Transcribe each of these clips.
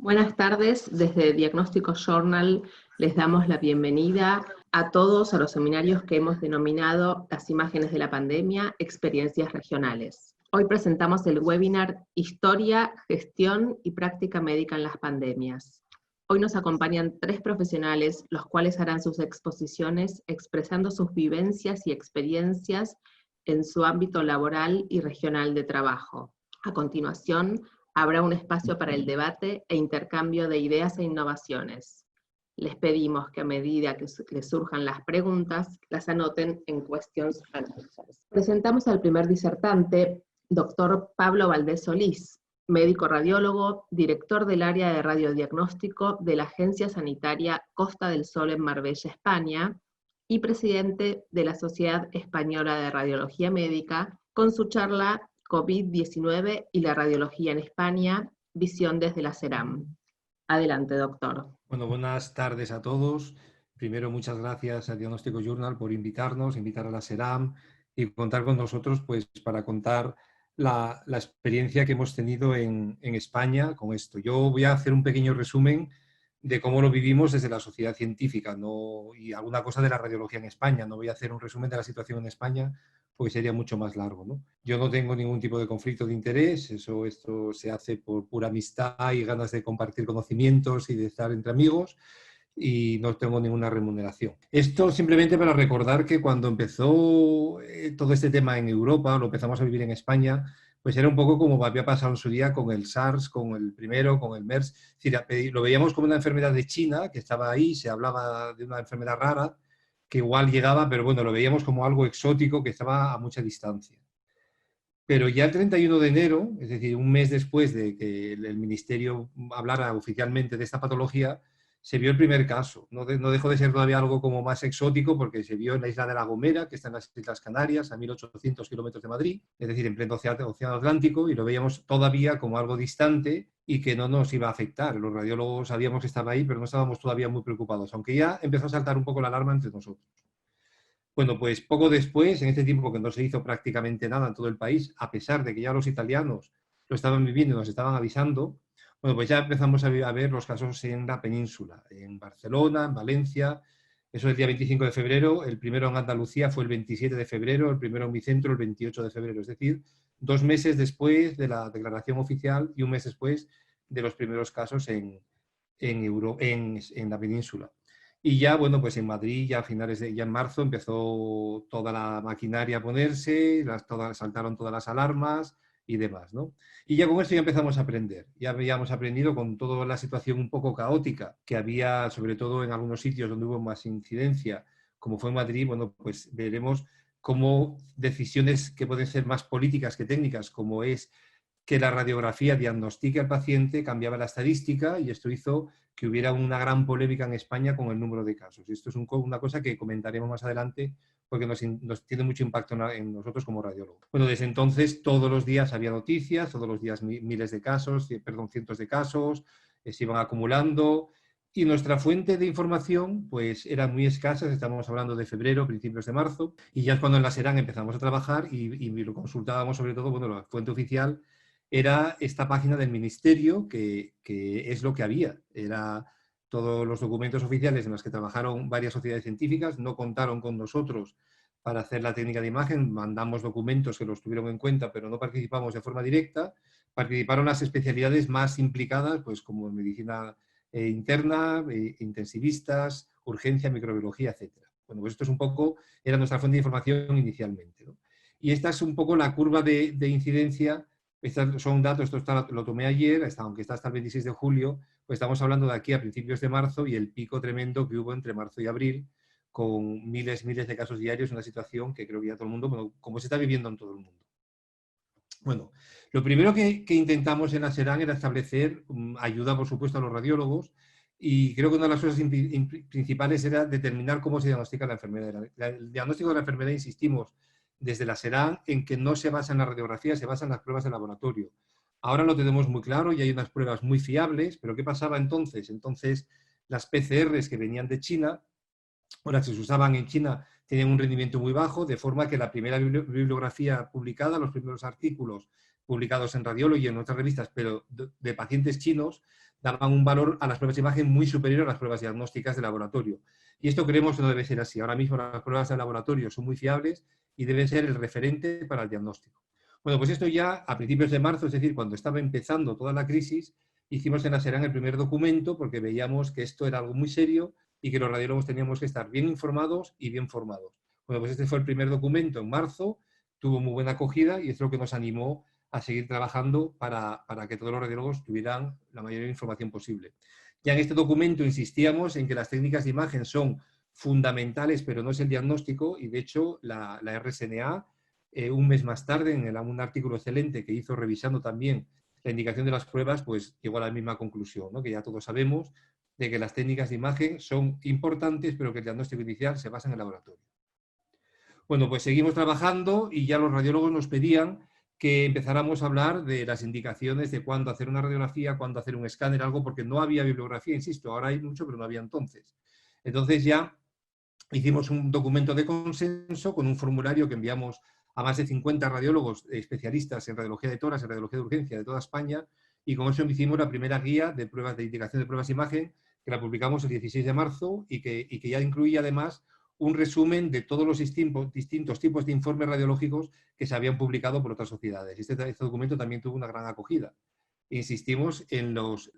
Buenas tardes, desde Diagnóstico Journal les damos la bienvenida a todos a los seminarios que hemos denominado Las imágenes de la pandemia, experiencias regionales. Hoy presentamos el webinar Historia, Gestión y Práctica Médica en las Pandemias. Hoy nos acompañan 3 profesionales, los cuales harán sus exposiciones expresando sus vivencias y experiencias en su ámbito laboral y regional de trabajo. A continuación, habrá un espacio para el debate e intercambio de ideas e innovaciones. Les pedimos que a medida que les surjan las preguntas, las anoten en Questions and Answers. Presentamos al primer disertante, doctor Pablo Valdés Solís, médico radiólogo, director del área de radiodiagnóstico de la Agencia Sanitaria Costa del Sol en Marbella, España, y presidente de la Sociedad Española de Radiología Médica, con su charla COVID-19 y la radiología en España, visión desde la CERAM. Adelante, doctor. Bueno, buenas tardes a todos. Primero, muchas gracias a Diagnóstico Journal por invitar a la CERAM y contar con nosotros pues, para contar la experiencia que hemos tenido en España con esto. Yo voy a hacer un pequeño resumen de cómo lo vivimos desde la sociedad científica y alguna cosa de la radiología en España. No voy a hacer un resumen de la situación en España porque sería mucho más largo, ¿no? Yo no tengo ningún tipo de conflicto de interés, esto se hace por pura amistad y ganas de compartir conocimientos y de estar entre amigos, y no tengo ninguna remuneración. Esto simplemente para recordar que cuando empezó todo este tema en Europa, lo empezamos a vivir en España, pues era un poco como había pasado en su día con el SARS, con el primero, con el MERS. Es decir, lo veíamos como una enfermedad de China, que estaba ahí, se hablaba de una enfermedad rara, que igual llegaba, pero bueno, lo veíamos como algo exótico que estaba a mucha distancia. Pero ya el 31 de enero, es decir, un mes después de que el Ministerio hablara oficialmente de esta patología, se vio el primer caso. No dejó de ser todavía algo como más exótico porque se vio en la isla de La Gomera, que está en las Islas Canarias, a 1.800 kilómetros de Madrid, es decir, en pleno Océano Atlántico, y lo veíamos todavía como algo distante y que no nos iba a afectar. Los radiólogos sabíamos que estaba ahí, pero no estábamos todavía muy preocupados, aunque ya empezó a saltar un poco la alarma entre nosotros. Bueno, pues poco después, en este tiempo que no se hizo prácticamente nada en todo el país, a pesar de que ya los italianos lo estaban viviendo y nos estaban avisando, bueno, pues ya empezamos a ver los casos en la península, en Barcelona, en Valencia. Eso el día 25 de febrero, el primero en Andalucía fue el 27 de febrero, el primero en mi centro el 28 de febrero, es decir, 2 meses después de la declaración oficial y un mes después de los primeros casos en la península. Y ya, bueno, pues en Madrid, ya en marzo, empezó toda la maquinaria a ponerse, saltaron todas las alarmas y demás, ¿no? Y ya con esto ya empezamos a aprender. Ya habíamos aprendido con toda la situación un poco caótica que había, sobre todo en algunos sitios donde hubo más incidencia, como fue en Madrid. Bueno, pues veremos cómo decisiones que pueden ser más políticas que técnicas, como es que la radiografía diagnostique al paciente, cambiaba la estadística, y esto hizo que hubiera una gran polémica en España con el número de casos. Esto es una cosa que comentaremos más adelante porque nos tiene mucho impacto en nosotros como radiólogos. Bueno, desde entonces todos los días había noticias, todos los días miles de casos, cientos de casos, se iban acumulando, y nuestra fuente de información pues era muy escasa. Estamos hablando de febrero, principios de marzo, y ya es cuando en la SERAN empezamos a trabajar y lo consultábamos sobre todo. Bueno, la fuente oficial era esta página del Ministerio, que es lo que había. Era todos los documentos oficiales en los que trabajaron varias sociedades científicas. No contaron con nosotros para hacer la técnica de imagen, mandamos documentos que los tuvieron en cuenta, pero no participamos de forma directa. Participaron las especialidades más implicadas, pues como medicina interna, intensivistas, urgencia, microbiología, etc. Bueno, pues esto es un poco, era nuestra fuente de información inicialmente, ¿no? Y esta es un poco la curva de incidencia. Estos son datos, lo tomé ayer, aunque está hasta el 26 de julio, pues estamos hablando de aquí a principios de marzo, y el pico tremendo que hubo entre marzo y abril, con miles de casos diarios, una situación que creo que ya todo el mundo, bueno, como se está viviendo en todo el mundo. Bueno, lo primero que intentamos en la SERAN era establecer ayuda, por supuesto, a los radiólogos, y creo que una de las cosas principales era determinar cómo se diagnostica la enfermedad. El diagnóstico de la enfermedad, insistimos, desde la SERAN, en que no se basa en la radiografía, se basa en las pruebas de laboratorio. Ahora lo tenemos muy claro y hay unas pruebas muy fiables, pero ¿qué pasaba entonces? Entonces, las PCRs que venían de China, o las que se usaban en China, tenían un rendimiento muy bajo, de forma que la primera bibliografía publicada, los primeros artículos publicados en Radiology y en otras revistas, pero de pacientes chinos, daban un valor a las pruebas de imagen muy superior a las pruebas diagnósticas de laboratorio. Y esto creemos que no debe ser así. Ahora mismo las pruebas de laboratorio son muy fiables y deben ser el referente para el diagnóstico. Bueno, pues esto ya a principios de marzo, es decir, cuando estaba empezando toda la crisis, hicimos en la SERAN el primer documento porque veíamos que esto era algo muy serio y que los radiólogos teníamos que estar bien informados y bien formados. Bueno, pues este fue el primer documento en marzo, tuvo muy buena acogida y es lo que nos animó a seguir trabajando para que todos los radiólogos tuvieran la mayor información posible. Ya en este documento insistíamos en que las técnicas de imagen son fundamentales, pero no es el diagnóstico, y de hecho la RSNA, un mes más tarde, en un artículo excelente que hizo revisando también la indicación de las pruebas, pues llegó a la misma conclusión, ¿no? Que ya todos sabemos de que las técnicas de imagen son importantes, pero que el diagnóstico inicial se basa en el laboratorio. Bueno, pues seguimos trabajando y ya los radiólogos nos pedían que empezáramos a hablar de las indicaciones de cuándo hacer una radiografía, cuándo hacer un escáner, algo, porque no había bibliografía, insisto, ahora hay mucho, pero no había entonces. Entonces ya hicimos un documento de consenso con un formulario que enviamos a más de 50 radiólogos especialistas en radiología de tórax, en radiología de urgencia de toda España, y con eso hicimos la primera guía de pruebas de indicación de pruebas de imagen, que la publicamos el 16 de marzo y que ya incluía además un resumen de todos los distintos tipos de informes radiológicos que se habían publicado por otras sociedades. Este documento también tuvo una gran acogida. Insistimos en los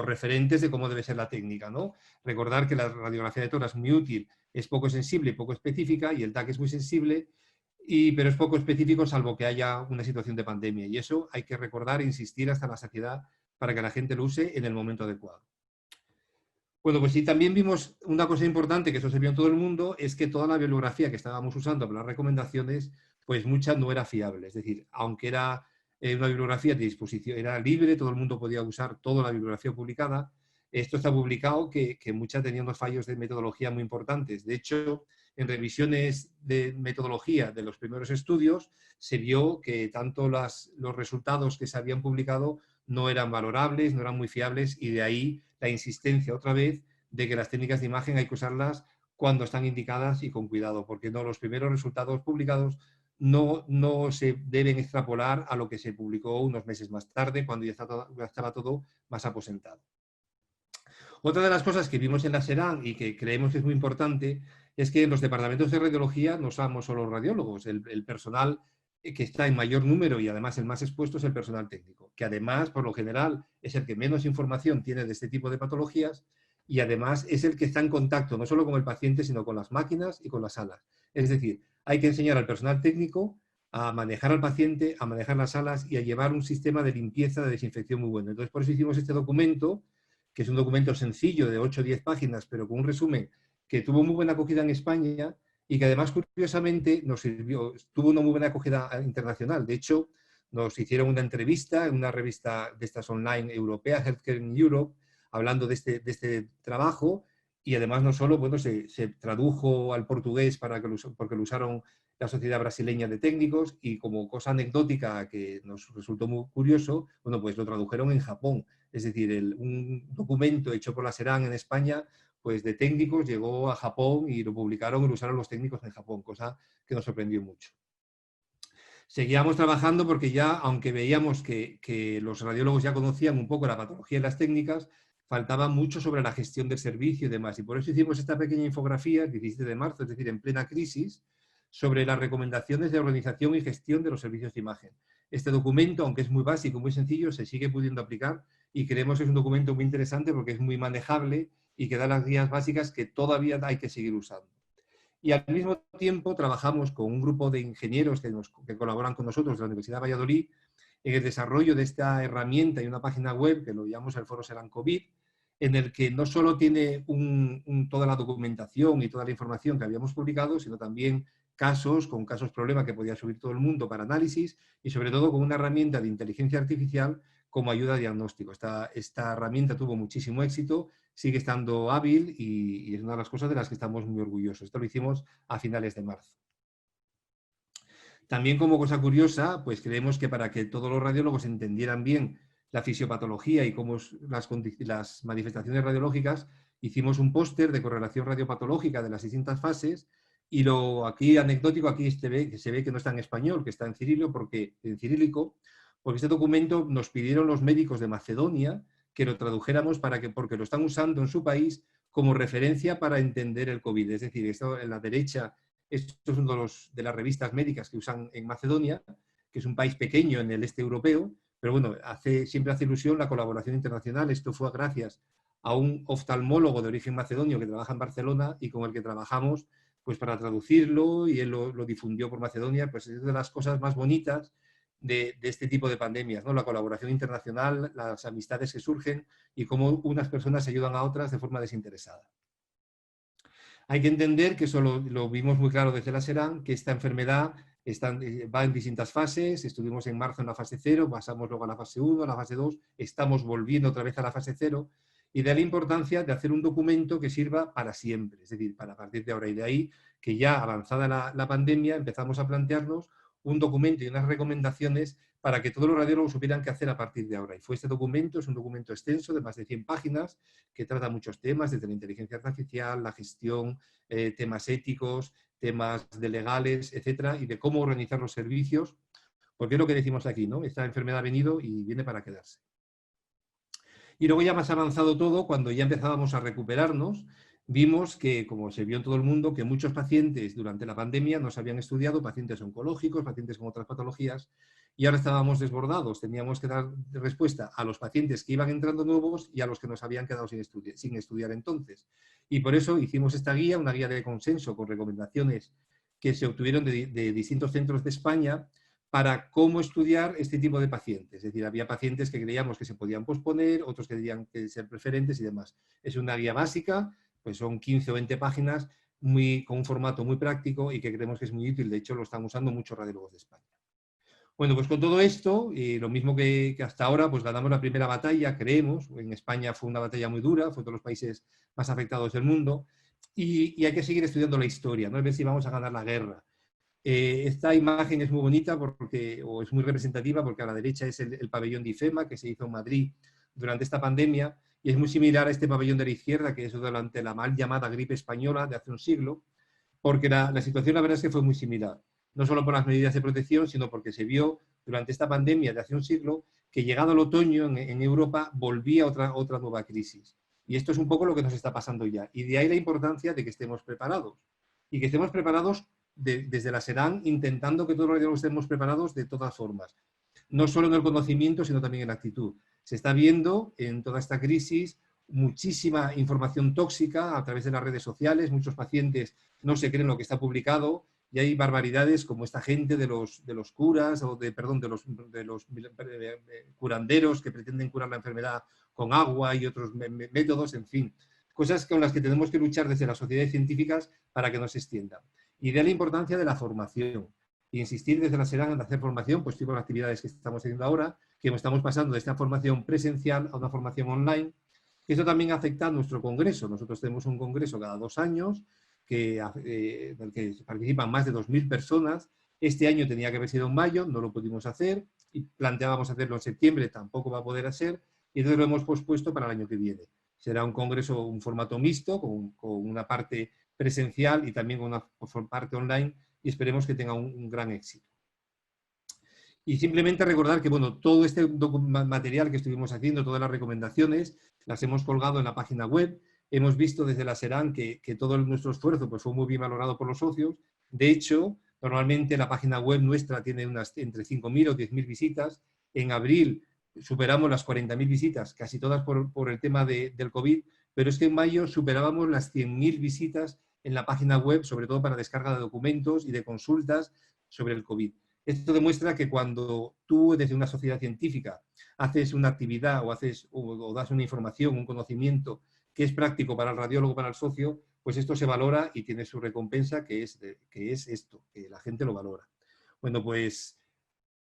referentes de cómo debe ser la técnica, ¿no? Recordar que la radiografía de tórax es muy útil, es poco sensible y poco específica, y el TAC es muy sensible, pero es poco específico salvo que haya una situación de pandemia. Y eso hay que recordar e insistir hasta la saciedad para que la gente lo use en el momento adecuado. Bueno, pues sí, también vimos una cosa importante, que eso se vio en todo el mundo, es que toda la bibliografía que estábamos usando para las recomendaciones, pues mucha no era fiable. Es decir, aunque era una bibliografía de disposición, era libre, todo el mundo podía usar toda la bibliografía publicada, esto está publicado que mucha tenía unos fallos de metodología muy importantes. De hecho, en revisiones de metodología de los primeros estudios, se vio que tanto los resultados que se habían publicado no eran valorables, no eran muy fiables, y de ahí la insistencia otra vez de que las técnicas de imagen hay que usarlas cuando están indicadas y con cuidado, porque no, los primeros resultados publicados no se deben extrapolar a lo que se publicó unos meses más tarde, cuando ya estaba todo más aposentado. Otra de las cosas que vimos en la SERAN y que creemos que es muy importante es que en los departamentos de radiología no somos solo radiólogos, el personal que está en mayor número y además el más expuesto es el personal técnico, que además, por lo general, es el que menos información tiene de este tipo de patologías y además es el que está en contacto no solo con el paciente, sino con las máquinas y con las salas. Es decir, hay que enseñar al personal técnico a manejar al paciente, a manejar las salas y a llevar un sistema de limpieza, de desinfección muy bueno. Entonces, por eso hicimos este documento, que es un documento sencillo de 8 o 10 páginas, pero con un resumen que tuvo muy buena acogida en España y que además, curiosamente, nos sirvió, tuvo una muy buena acogida internacional. De hecho, nos hicieron una entrevista en una revista de estas online europea, Healthcare in Europe, hablando de este trabajo, y además no solo, bueno, se tradujo al portugués porque lo usaron la Sociedad Brasileña de Técnicos, y como cosa anecdótica que nos resultó muy curioso, bueno, pues lo tradujeron en Japón. Es decir, un documento hecho por la SERAN en España, pues de técnicos, llegó a Japón y lo publicaron y lo usaron los técnicos en Japón, cosa que nos sorprendió mucho. Seguíamos trabajando porque ya, aunque veíamos que los radiólogos ya conocían un poco la patología y las técnicas, faltaba mucho sobre la gestión del servicio y demás. Y por eso hicimos esta pequeña infografía, el 17 de marzo, es decir, en plena crisis, sobre las recomendaciones de organización y gestión de los servicios de imagen. Este documento, aunque es muy básico, muy sencillo, se sigue pudiendo aplicar y creemos que es un documento muy interesante porque es muy manejable y que da las guías básicas que todavía hay que seguir usando. Y al mismo tiempo trabajamos con un grupo de ingenieros que colaboran con nosotros de la Universidad de Valladolid en el desarrollo de esta herramienta y una página web que lo llamamos el Foro SERAN COVID, en el que no solo tiene toda la documentación y toda la información que habíamos publicado, sino también con casos problema que podía subir todo el mundo para análisis, y sobre todo con una herramienta de inteligencia artificial como ayuda a diagnóstico. Esta herramienta tuvo muchísimo éxito, sigue estando hábil y es una de las cosas de las que estamos muy orgullosos. Esto lo hicimos a finales de marzo. También, como cosa curiosa, pues creemos que para que todos los radiólogos entendieran bien la fisiopatología y cómo las manifestaciones radiológicas, hicimos un póster de correlación radiopatológica de las distintas fases, y aquí anecdótico, aquí se ve que no está en español, que está en cirílico, porque este documento nos pidieron los médicos de Macedonia que lo tradujéramos porque lo están usando en su país como referencia para entender el COVID. Es decir, esto en la derecha, esto es una de las revistas médicas que usan en Macedonia, que es un país pequeño en el este europeo, pero bueno, siempre hace ilusión la colaboración internacional. Esto fue gracias a un oftalmólogo de origen macedonio que trabaja en Barcelona y con el que trabajamos pues para traducirlo, y él lo difundió por Macedonia. Pues es de las cosas más bonitas de este tipo de pandemias, ¿no? La colaboración internacional, las amistades que surgen y cómo unas personas ayudan a otras de forma desinteresada. Hay que entender que eso lo vimos muy claro desde la SERAM, que esta enfermedad va en distintas fases. Estuvimos en marzo en la fase 0, pasamos luego a la fase 1, a la fase 2, estamos volviendo otra vez a la fase 0, y de ahí la importancia de hacer un documento que sirva para siempre, es decir, para partir de ahora. Y de ahí que ya avanzada la pandemia empezamos a plantearnos un documento y unas recomendaciones para que todos los radiólogos supieran qué hacer a partir de ahora. Y fue este documento, es un documento extenso de más de 100 páginas, que trata muchos temas, desde la inteligencia artificial, la gestión, temas éticos, temas de legales, etcétera, y de cómo organizar los servicios, porque es lo que decimos aquí, ¿no? Esta enfermedad ha venido y viene para quedarse. Y luego ya más avanzado todo, cuando ya empezábamos a recuperarnos, vimos que, como se vio en todo el mundo, que muchos pacientes durante la pandemia nos habían estudiado, pacientes oncológicos, pacientes con otras patologías, y ahora estábamos desbordados. Teníamos que dar respuesta a los pacientes que iban entrando nuevos y a los que nos habían quedado sin estudiar entonces. Y por eso hicimos esta guía, una guía de consenso con recomendaciones que se obtuvieron de distintos centros de España para cómo estudiar este tipo de pacientes. Es decir, había pacientes que creíamos que se podían posponer, otros que tenían que ser preferentes y demás. Es una guía básica, pues son 15 o 20 páginas, con un formato muy práctico y que creemos que es muy útil. De hecho, lo están usando muchos radiólogos de España. Bueno, pues con todo esto, y lo mismo que hasta ahora, pues ganamos la primera batalla, creemos. En España fue una batalla muy dura, fue uno de los países más afectados del mundo, y hay que seguir estudiando la historia, no es ver si vamos a ganar la guerra. Esta imagen es muy bonita o es muy representativa, porque a la derecha es el pabellón de IFEMA que se hizo en Madrid durante esta pandemia, y es muy similar a este pabellón de la izquierda, que es durante la mal llamada gripe española de hace un siglo, porque la situación, la verdad, es que fue muy similar. No solo por las medidas de protección, sino porque se vio durante esta pandemia de hace un siglo que, llegado el otoño en Europa, volvía otra nueva crisis. Y esto es un poco lo que nos está pasando ya. Y de ahí la importancia de que estemos preparados. Y que estemos preparados desde la SERAM, intentando que todos los radiólogos estemos preparados de todas formas. No solo en el conocimiento, sino también en la actitud. Se está viendo en toda esta crisis muchísima información tóxica a través de las redes sociales. Muchos pacientes no se creen lo que está publicado, y hay barbaridades como esta gente de los curas, o de los curanderos que pretenden curar la enfermedad con agua y otros métodos, en fin. Cosas con las que tenemos que luchar desde las sociedades científicas para que no se extiendan. Y de la importancia de la formación. Y insistir desde la SERAM en hacer formación, pues tipo las actividades que estamos haciendo ahora, que estamos pasando de esta formación presencial a una formación online. Esto también afecta a nuestro congreso. Nosotros tenemos un congreso cada 2 años en el que participan más de 2.000 personas. Este año tenía que haber sido en mayo, no lo pudimos hacer, y planteábamos hacerlo en septiembre, tampoco va a poder hacer, y entonces lo hemos pospuesto para el año que viene. Será un congreso, un formato mixto, con una parte presencial y también con una parte online, y esperemos que tenga un gran éxito. Y simplemente recordar que, bueno, todo este material que estuvimos haciendo, todas las recomendaciones, las hemos colgado en la página web. Hemos visto desde la SERAM que todo nuestro esfuerzo pues, fue muy bien valorado por los socios. De hecho, normalmente la página web nuestra tiene entre 5.000 o 10.000 visitas. En abril superamos las 40.000 visitas, casi todas por el tema del COVID, pero es que en mayo superábamos las 100.000 visitas en la página web, sobre todo para descarga de documentos y de consultas sobre el COVID. Esto demuestra que cuando tú, desde una sociedad científica, haces una actividad o das una información, un conocimiento que es práctico para el radiólogo, para el socio, pues esto se valora y tiene su recompensa, que es esto, que la gente lo valora. Bueno, pues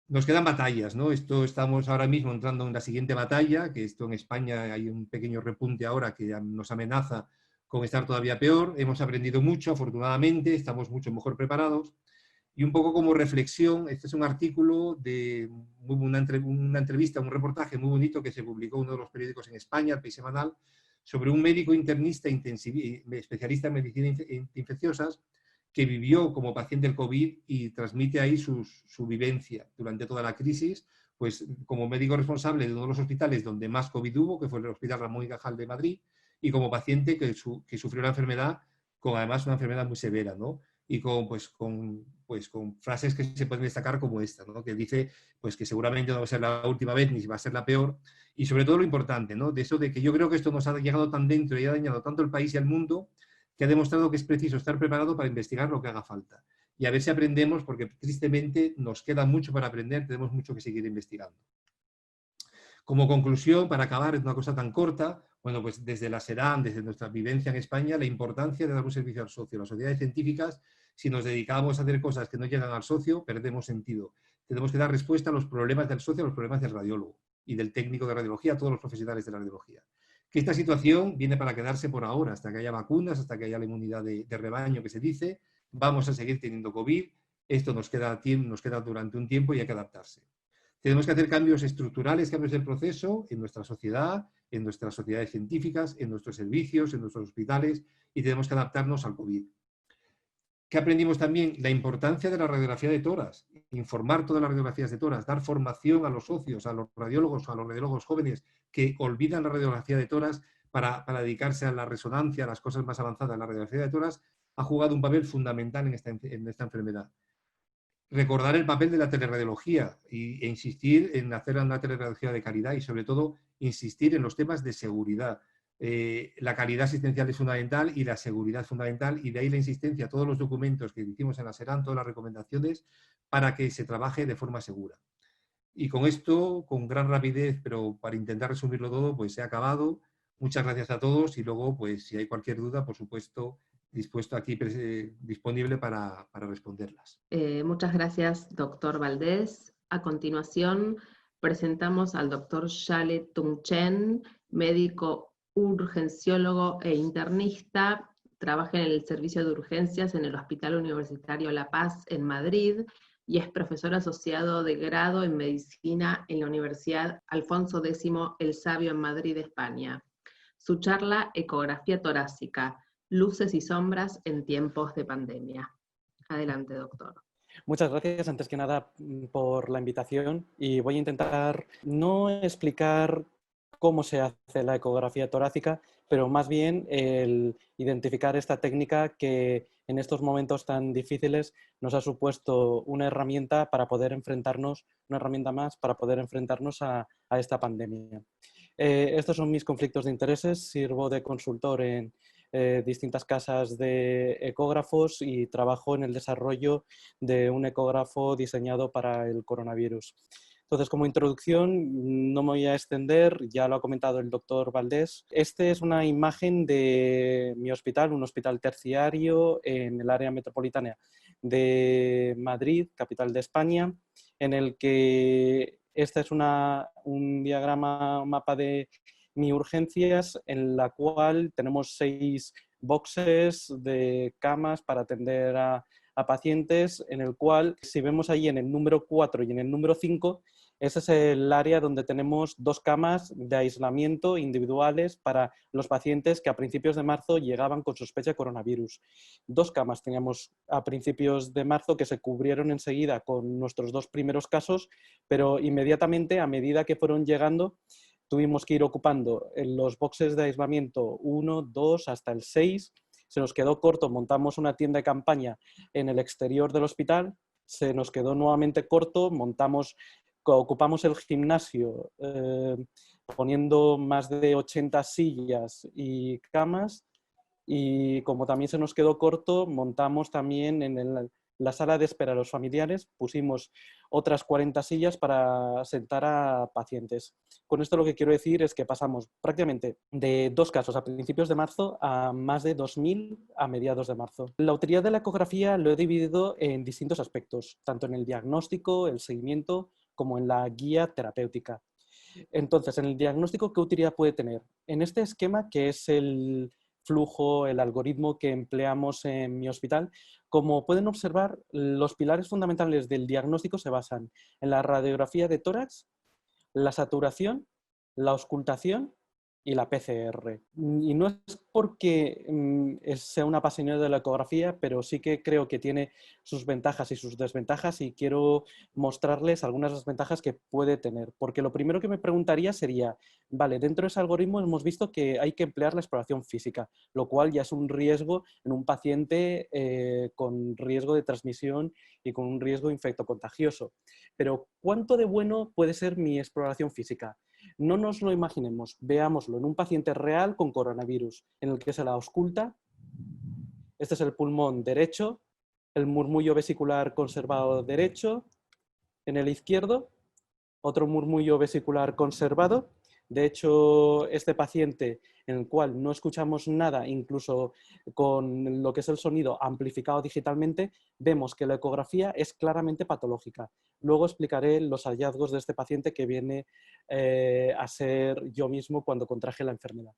nos quedan batallas, ¿no? Estamos ahora mismo entrando en la siguiente batalla, que esto en España hay un pequeño repunte ahora que nos amenaza con estar todavía peor. Hemos aprendido mucho, afortunadamente, estamos mucho mejor preparados. Y un poco como reflexión, este es un artículo de una entrevista, un reportaje muy bonito que se publicó en uno de los periódicos en España, El País Semanal, sobre un médico internista especialista en medicina infecciosas que vivió como paciente del COVID y transmite ahí su vivencia durante toda la crisis, pues como médico responsable de uno de los hospitales donde más COVID hubo, que fue el Hospital Ramón y Cajal de Madrid, y como paciente que sufrió la enfermedad, con además una enfermedad muy severa, ¿no? Y con frases que se pueden destacar como esta, ¿no? Que dice pues, que seguramente no va a ser la última vez ni va a ser la peor, y sobre todo lo importante, ¿no? De eso de que yo creo que esto nos ha llegado tan dentro y ha dañado tanto el país y el mundo, que ha demostrado que es preciso estar preparado para investigar lo que haga falta. Y a ver si aprendemos, porque tristemente nos queda mucho para aprender, tenemos mucho que seguir investigando. Como conclusión, para acabar, es una cosa tan corta, bueno, pues desde la SERAM, desde nuestra vivencia en España, la importancia de dar un servicio al socio. Las sociedades científicas, si nos dedicamos a hacer cosas que no llegan al socio, perdemos sentido. Tenemos que dar respuesta a los problemas del socio, a los problemas del radiólogo y del técnico de radiología, a todos los profesionales de la radiología. Que esta situación viene para quedarse por ahora, hasta que haya vacunas, hasta que haya la inmunidad de rebaño que se dice, vamos a seguir teniendo COVID, esto nos queda durante un tiempo y hay que adaptarse. Tenemos que hacer cambios estructurales, cambios del proceso en nuestra sociedad, en nuestras sociedades científicas, en nuestros servicios, en nuestros hospitales, y tenemos que adaptarnos al COVID. ¿Qué aprendimos también? La importancia de la radiografía de tórax, informar todas las radiografías de tórax, dar formación a los socios, a los radiólogos jóvenes que olvidan la radiografía de tórax para dedicarse a la resonancia, a las cosas más avanzadas. La radiografía de tórax ha jugado un papel fundamental en esta enfermedad. Recordar el papel de la teleradiología e insistir en hacer una teleradiología de calidad y, sobre todo, insistir en los temas de seguridad. La calidad asistencial es fundamental y la seguridad es fundamental, y de ahí la insistencia a todos los documentos que hicimos en la SERAM, todas las recomendaciones, para que se trabaje de forma segura. Y con esto, con gran rapidez, pero para intentar resumirlo todo, pues he acabado. Muchas gracias a todos y luego, pues si hay cualquier duda, por supuesto, dispuesto aquí, disponible para responderlas. Muchas gracias, doctor Valdés. A continuación, presentamos al doctor Shale Tung Chen, médico urgenciólogo e internista. Trabaja en el servicio de urgencias en el Hospital Universitario La Paz en Madrid y es profesor asociado de grado en medicina en la Universidad Alfonso X el Sabio en Madrid, España. Su charla, Ecografía torácica, luces y sombras en tiempos de pandemia. Adelante, doctor. Muchas gracias, antes que nada, por la invitación, y voy a intentar no explicar cómo se hace la ecografía torácica, pero más bien el identificar esta técnica que en estos momentos tan difíciles nos ha supuesto una herramienta para poder enfrentarnos, una herramienta más para poder enfrentarnos a esta pandemia. Estos son mis conflictos de intereses. Sirvo de consultor en distintas casas de ecógrafos y trabajo en el desarrollo de un ecógrafo diseñado para el coronavirus. Entonces, como introducción, no me voy a extender, ya lo ha comentado el doctor Valdés. Esta es una imagen de mi hospital, un hospital terciario en el área metropolitana de Madrid, capital de España, en el que este es un diagrama, un mapa de mi urgencias, en la cual tenemos 6 boxes de camas para atender a pacientes, en el cual, si vemos ahí en el número 4 y en el número 5, ese es el área donde tenemos 2 camas de aislamiento individuales para los pacientes que a principios de marzo llegaban con sospecha de coronavirus. 2 camas teníamos a principios de marzo que se cubrieron enseguida con nuestros 2 primeros casos, pero inmediatamente, a medida que fueron llegando, tuvimos que ir ocupando en los boxes de aislamiento 1, 2, hasta el 6. Se nos quedó corto, montamos una tienda de campaña en el exterior del hospital, se nos quedó nuevamente corto, ocupamos el gimnasio poniendo más de 80 sillas y camas, y como también se nos quedó corto, montamos también en la sala de espera a los familiares, pusimos otras 40 sillas para sentar a pacientes. Con esto lo que quiero decir es que pasamos prácticamente de 2 casos a principios de marzo a más de 2.000 a mediados de marzo. La utilidad de la ecografía lo he dividido en distintos aspectos, tanto en el diagnóstico, el seguimiento, como en la guía terapéutica. Entonces, en el diagnóstico, ¿qué utilidad puede tener? En este esquema, que es el flujo, el algoritmo que empleamos en mi hospital, como pueden observar, los pilares fundamentales del diagnóstico se basan en la radiografía de tórax, la saturación, la auscultación y la PCR. Y no es porque sea una apasionada de la ecografía, pero sí que creo que tiene sus ventajas y sus desventajas y quiero mostrarles algunas desventajas que puede tener. Porque lo primero que me preguntaría sería, vale, dentro de ese algoritmo hemos visto que hay que emplear la exploración física, lo cual ya es un riesgo en un paciente con riesgo de transmisión y con un riesgo infectocontagioso. Pero ¿cuánto de bueno puede ser mi exploración física? No nos lo imaginemos, veámoslo en un paciente real con coronavirus, en el que se la ausculta. Este es el pulmón derecho, el murmullo vesicular conservado derecho, en el izquierdo, otro murmullo vesicular conservado. De hecho, este paciente en el cual no escuchamos nada, incluso con lo que es el sonido amplificado digitalmente, vemos que la ecografía es claramente patológica. Luego explicaré los hallazgos de este paciente que viene a ser yo mismo cuando contraje la enfermedad.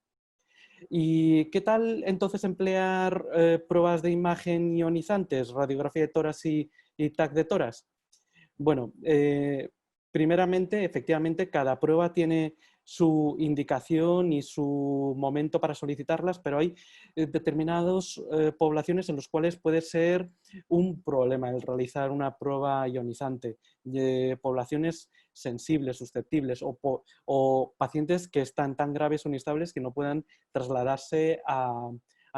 ¿Y qué tal entonces emplear pruebas de imagen ionizantes, radiografía de tórax y TAC de tórax? Bueno, primeramente, efectivamente, cada prueba tiene su indicación y su momento para solicitarlas, pero hay determinadas poblaciones en las cuales puede ser un problema el realizar una prueba ionizante. Poblaciones sensibles, susceptibles o pacientes que están tan graves o inestables que no puedan trasladarse a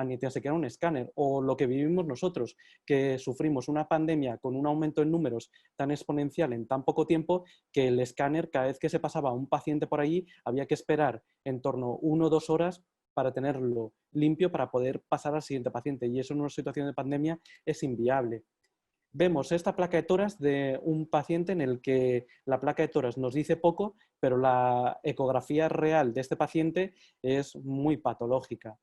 ni tan siquiera un escáner, o lo que vivimos nosotros, que sufrimos una pandemia con un aumento en números tan exponencial en tan poco tiempo que el escáner, cada vez que se pasaba un paciente por allí, había que esperar en torno a 1 o 2 horas para tenerlo limpio para poder pasar al siguiente paciente, y eso en una situación de pandemia es inviable. Vemos esta placa de tórax de un paciente en el que la placa de tórax nos dice poco, pero la ecografía real de este paciente es muy patológica.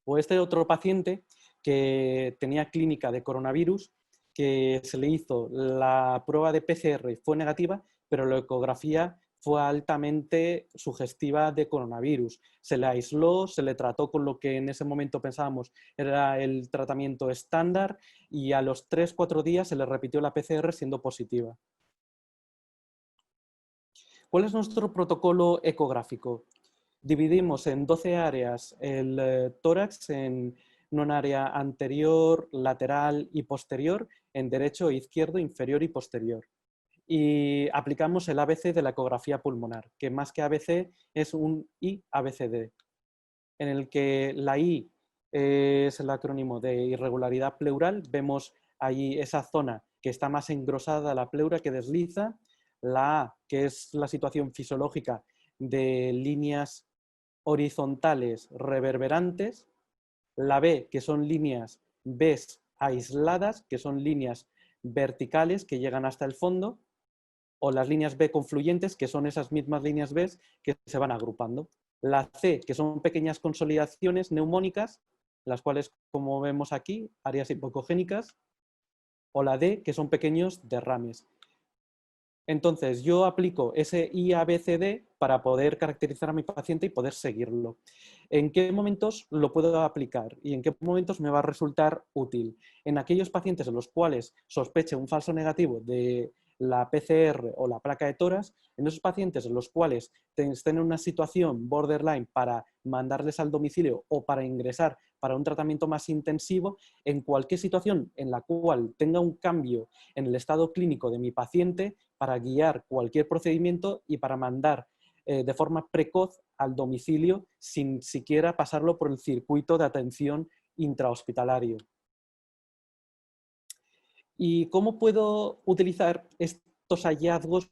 O este otro paciente que tenía clínica de coronavirus, que se le hizo la prueba de PCR y fue negativa, pero la ecografía fue altamente sugestiva de coronavirus. Se le aisló, se le trató con lo que en ese momento pensábamos era el tratamiento estándar y a los 3-4 días se le repitió la PCR siendo positiva. ¿Cuál es nuestro protocolo ecográfico? Dividimos en 12 áreas el tórax en un área anterior, lateral y posterior, en derecho, izquierdo, inferior y posterior. Y aplicamos el ABC de la ecografía pulmonar, que más que ABC es un IABCD, en el que la I es el acrónimo de irregularidad pleural. Vemos ahí esa zona que está más engrosada, la pleura que desliza. La A, que es la situación fisiológica de líneas horizontales reverberantes. La B, que son líneas Bs aisladas, que son líneas verticales que llegan hasta el fondo, o las líneas B confluyentes, que son esas mismas líneas B que se van agrupando. La C, que son pequeñas consolidaciones neumónicas, las cuales, como vemos aquí, áreas hipocogénicas, o la D, que son pequeños derrames. Entonces, yo aplico ese IABCD para poder caracterizar a mi paciente y poder seguirlo. ¿En qué momentos lo puedo aplicar y en qué momentos me va a resultar útil? En aquellos pacientes en los cuales sospeche un falso negativo de la PCR o la placa de tórax, en esos pacientes en los cuales estén en una situación borderline para mandarles al domicilio o para ingresar para un tratamiento más intensivo, en cualquier situación en la cual tenga un cambio en el estado clínico de mi paciente, para guiar cualquier procedimiento y para mandar de forma precoz al domicilio sin siquiera pasarlo por el circuito de atención intrahospitalario. ¿Y cómo puedo utilizar estos hallazgos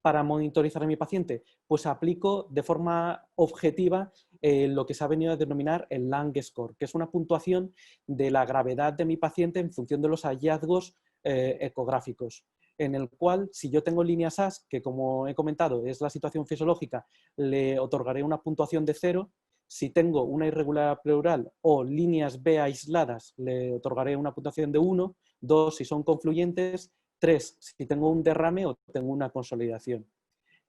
para monitorizar a mi paciente? Pues aplico de forma objetiva lo que se ha venido a denominar el Lang Score, que es una puntuación de la gravedad de mi paciente en función de los hallazgos ecográficos, en el cual, si yo tengo líneas AS, que como he comentado es la situación fisiológica, le otorgaré una puntuación de 0. Si tengo una irregularidad pleural o líneas B aisladas, le otorgaré una puntuación de 1, 2 si son confluyentes, 3 si tengo un derrame o tengo una consolidación.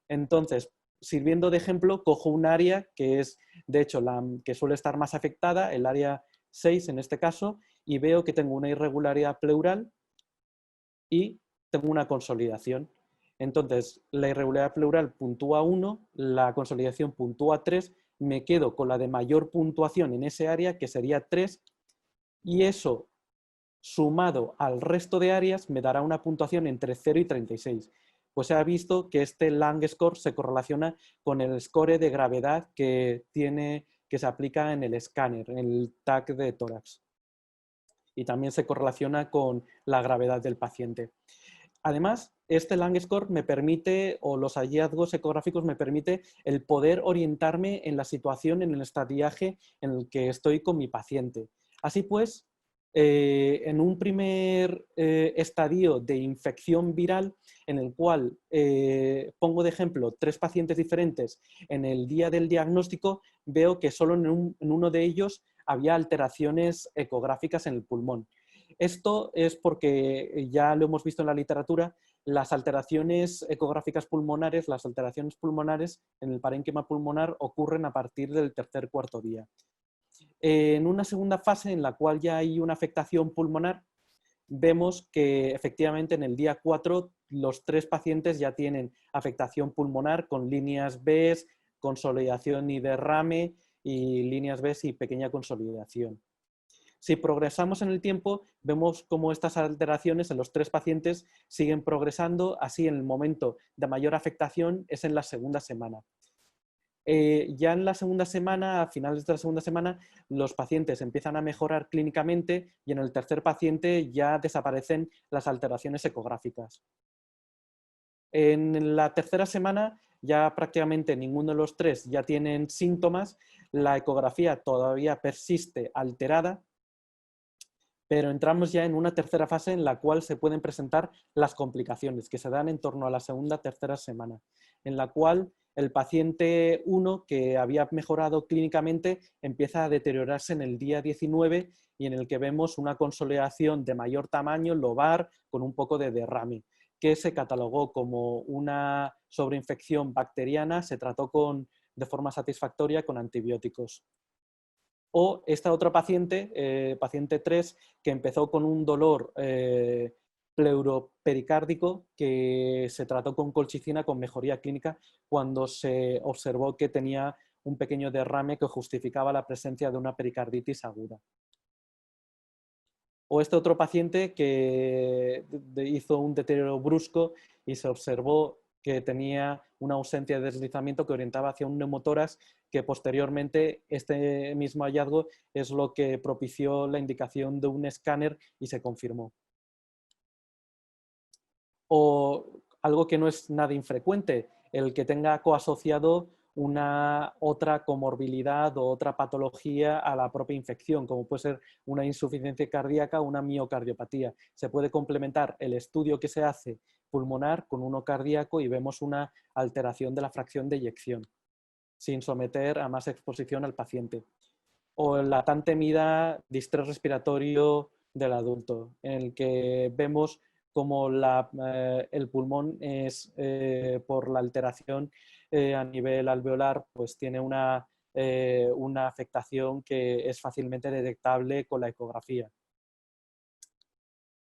Entonces, sirviendo de ejemplo, cojo un área que es, de hecho, la que suele estar más afectada, el área 6 en este caso, y veo que tengo una irregularidad pleural y tengo una consolidación. Entonces, la irregularidad pleural puntúa 1, la consolidación puntúa 3 me quedo con la de mayor puntuación en ese área, que sería 3, y eso sumado al resto de áreas me dará una puntuación entre 0 y 36. Pues se ha visto que este Lang score se correlaciona con el score de gravedad que se aplica en el escáner, en el TAC de tórax. Y también se correlaciona con la gravedad del paciente. Además, este Lang score me permite, o los hallazgos ecográficos me permite el poder orientarme en la situación, en el estadiaje en el que estoy con mi paciente. Así pues, en un primer estadio de infección viral, en el cual pongo de ejemplo 3 pacientes diferentes en el día del diagnóstico, veo que solo en uno de ellos había alteraciones ecográficas en el pulmón. Esto es porque, ya lo hemos visto en la literatura, las alteraciones ecográficas pulmonares, las alteraciones pulmonares en el parénquima pulmonar ocurren a partir del tercer cuarto día. En una segunda fase en la cual ya hay una afectación pulmonar, vemos que efectivamente en el día 4 los 3 pacientes ya tienen afectación pulmonar con líneas B, consolidación y derrame, y líneas B y pequeña consolidación. Si progresamos en el tiempo, vemos cómo estas alteraciones en los 3 pacientes siguen progresando, así en el momento de mayor afectación es en la segunda semana. Ya en la segunda semana, a finales de la segunda semana, los pacientes empiezan a mejorar clínicamente y en el tercer paciente ya desaparecen las alteraciones ecográficas. En la tercera semana ya prácticamente ninguno de los 3 ya tienen síntomas, la ecografía todavía persiste alterada, pero entramos ya en una tercera fase en la cual se pueden presentar las complicaciones, que se dan en torno a la segunda, tercera semana, en la cual el paciente 1, que había mejorado clínicamente, empieza a deteriorarse en el día 19 y en el que vemos una consolidación de mayor tamaño, lobar, con un poco de derrame, que se catalogó como una sobreinfección bacteriana, se trató de forma satisfactoria con antibióticos. O esta otra paciente, paciente 3, que empezó con un dolor pleuropericárdico que se trató con colchicina con mejoría clínica cuando se observó que tenía un pequeño derrame que justificaba la presencia de una pericarditis aguda. O este otro paciente que hizo un deterioro brusco y se observó que tenía una ausencia de deslizamiento que orientaba hacia un neumotórax, que posteriormente este mismo hallazgo es lo que propició la indicación de un escáner y se confirmó. O algo que no es nada infrecuente, el que tenga coasociado una otra comorbilidad o otra patología a la propia infección, como puede ser una insuficiencia cardíaca o una miocardiopatía. Se puede complementar el estudio que se hace pulmonar con uno cardíaco y vemos una alteración de la fracción de eyección, sin someter a más exposición al paciente. O la tan temida distrés respiratorio del adulto, en el que vemos como el pulmón es, por la alteración a nivel alveolar, pues tiene una afectación que es fácilmente detectable con la ecografía.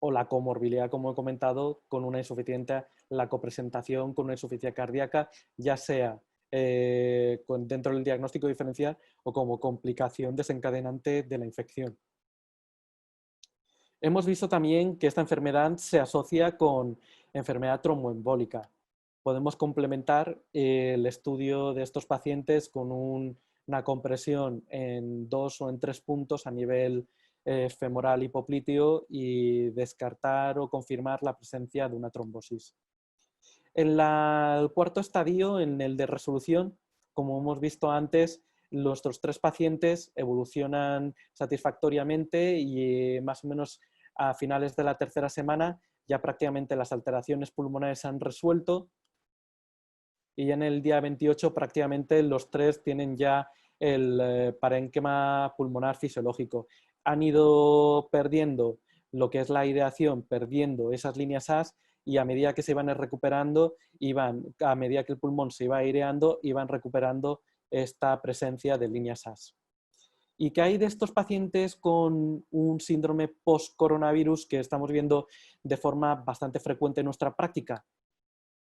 O la comorbilidad, como he comentado, con una insuficiencia, la copresentación con una insuficiencia cardíaca, ya sea dentro del diagnóstico diferencial o como complicación desencadenante de la infección. Hemos visto también que esta enfermedad se asocia con enfermedad tromboembólica. Podemos complementar el estudio de estos pacientes con una compresión en 2 o en 3 puntos a nivel femoral hipopliteo y descartar o confirmar la presencia de una trombosis. En el cuarto estadio, en el de resolución, como hemos visto antes, nuestros 3 pacientes evolucionan satisfactoriamente y más o menos a finales de la tercera semana ya prácticamente las alteraciones pulmonares se han resuelto y ya en el día 28 prácticamente los 3 tienen ya el parénquima pulmonar fisiológico. Han ido perdiendo lo que es la aireación, perdiendo esas líneas AS, y a medida que se iban recuperando, a medida que el pulmón se iba aireando, iban recuperando esta presencia de líneas AS. ¿Y qué hay de estos pacientes con un síndrome post-coronavirus que estamos viendo de forma bastante frecuente en nuestra práctica?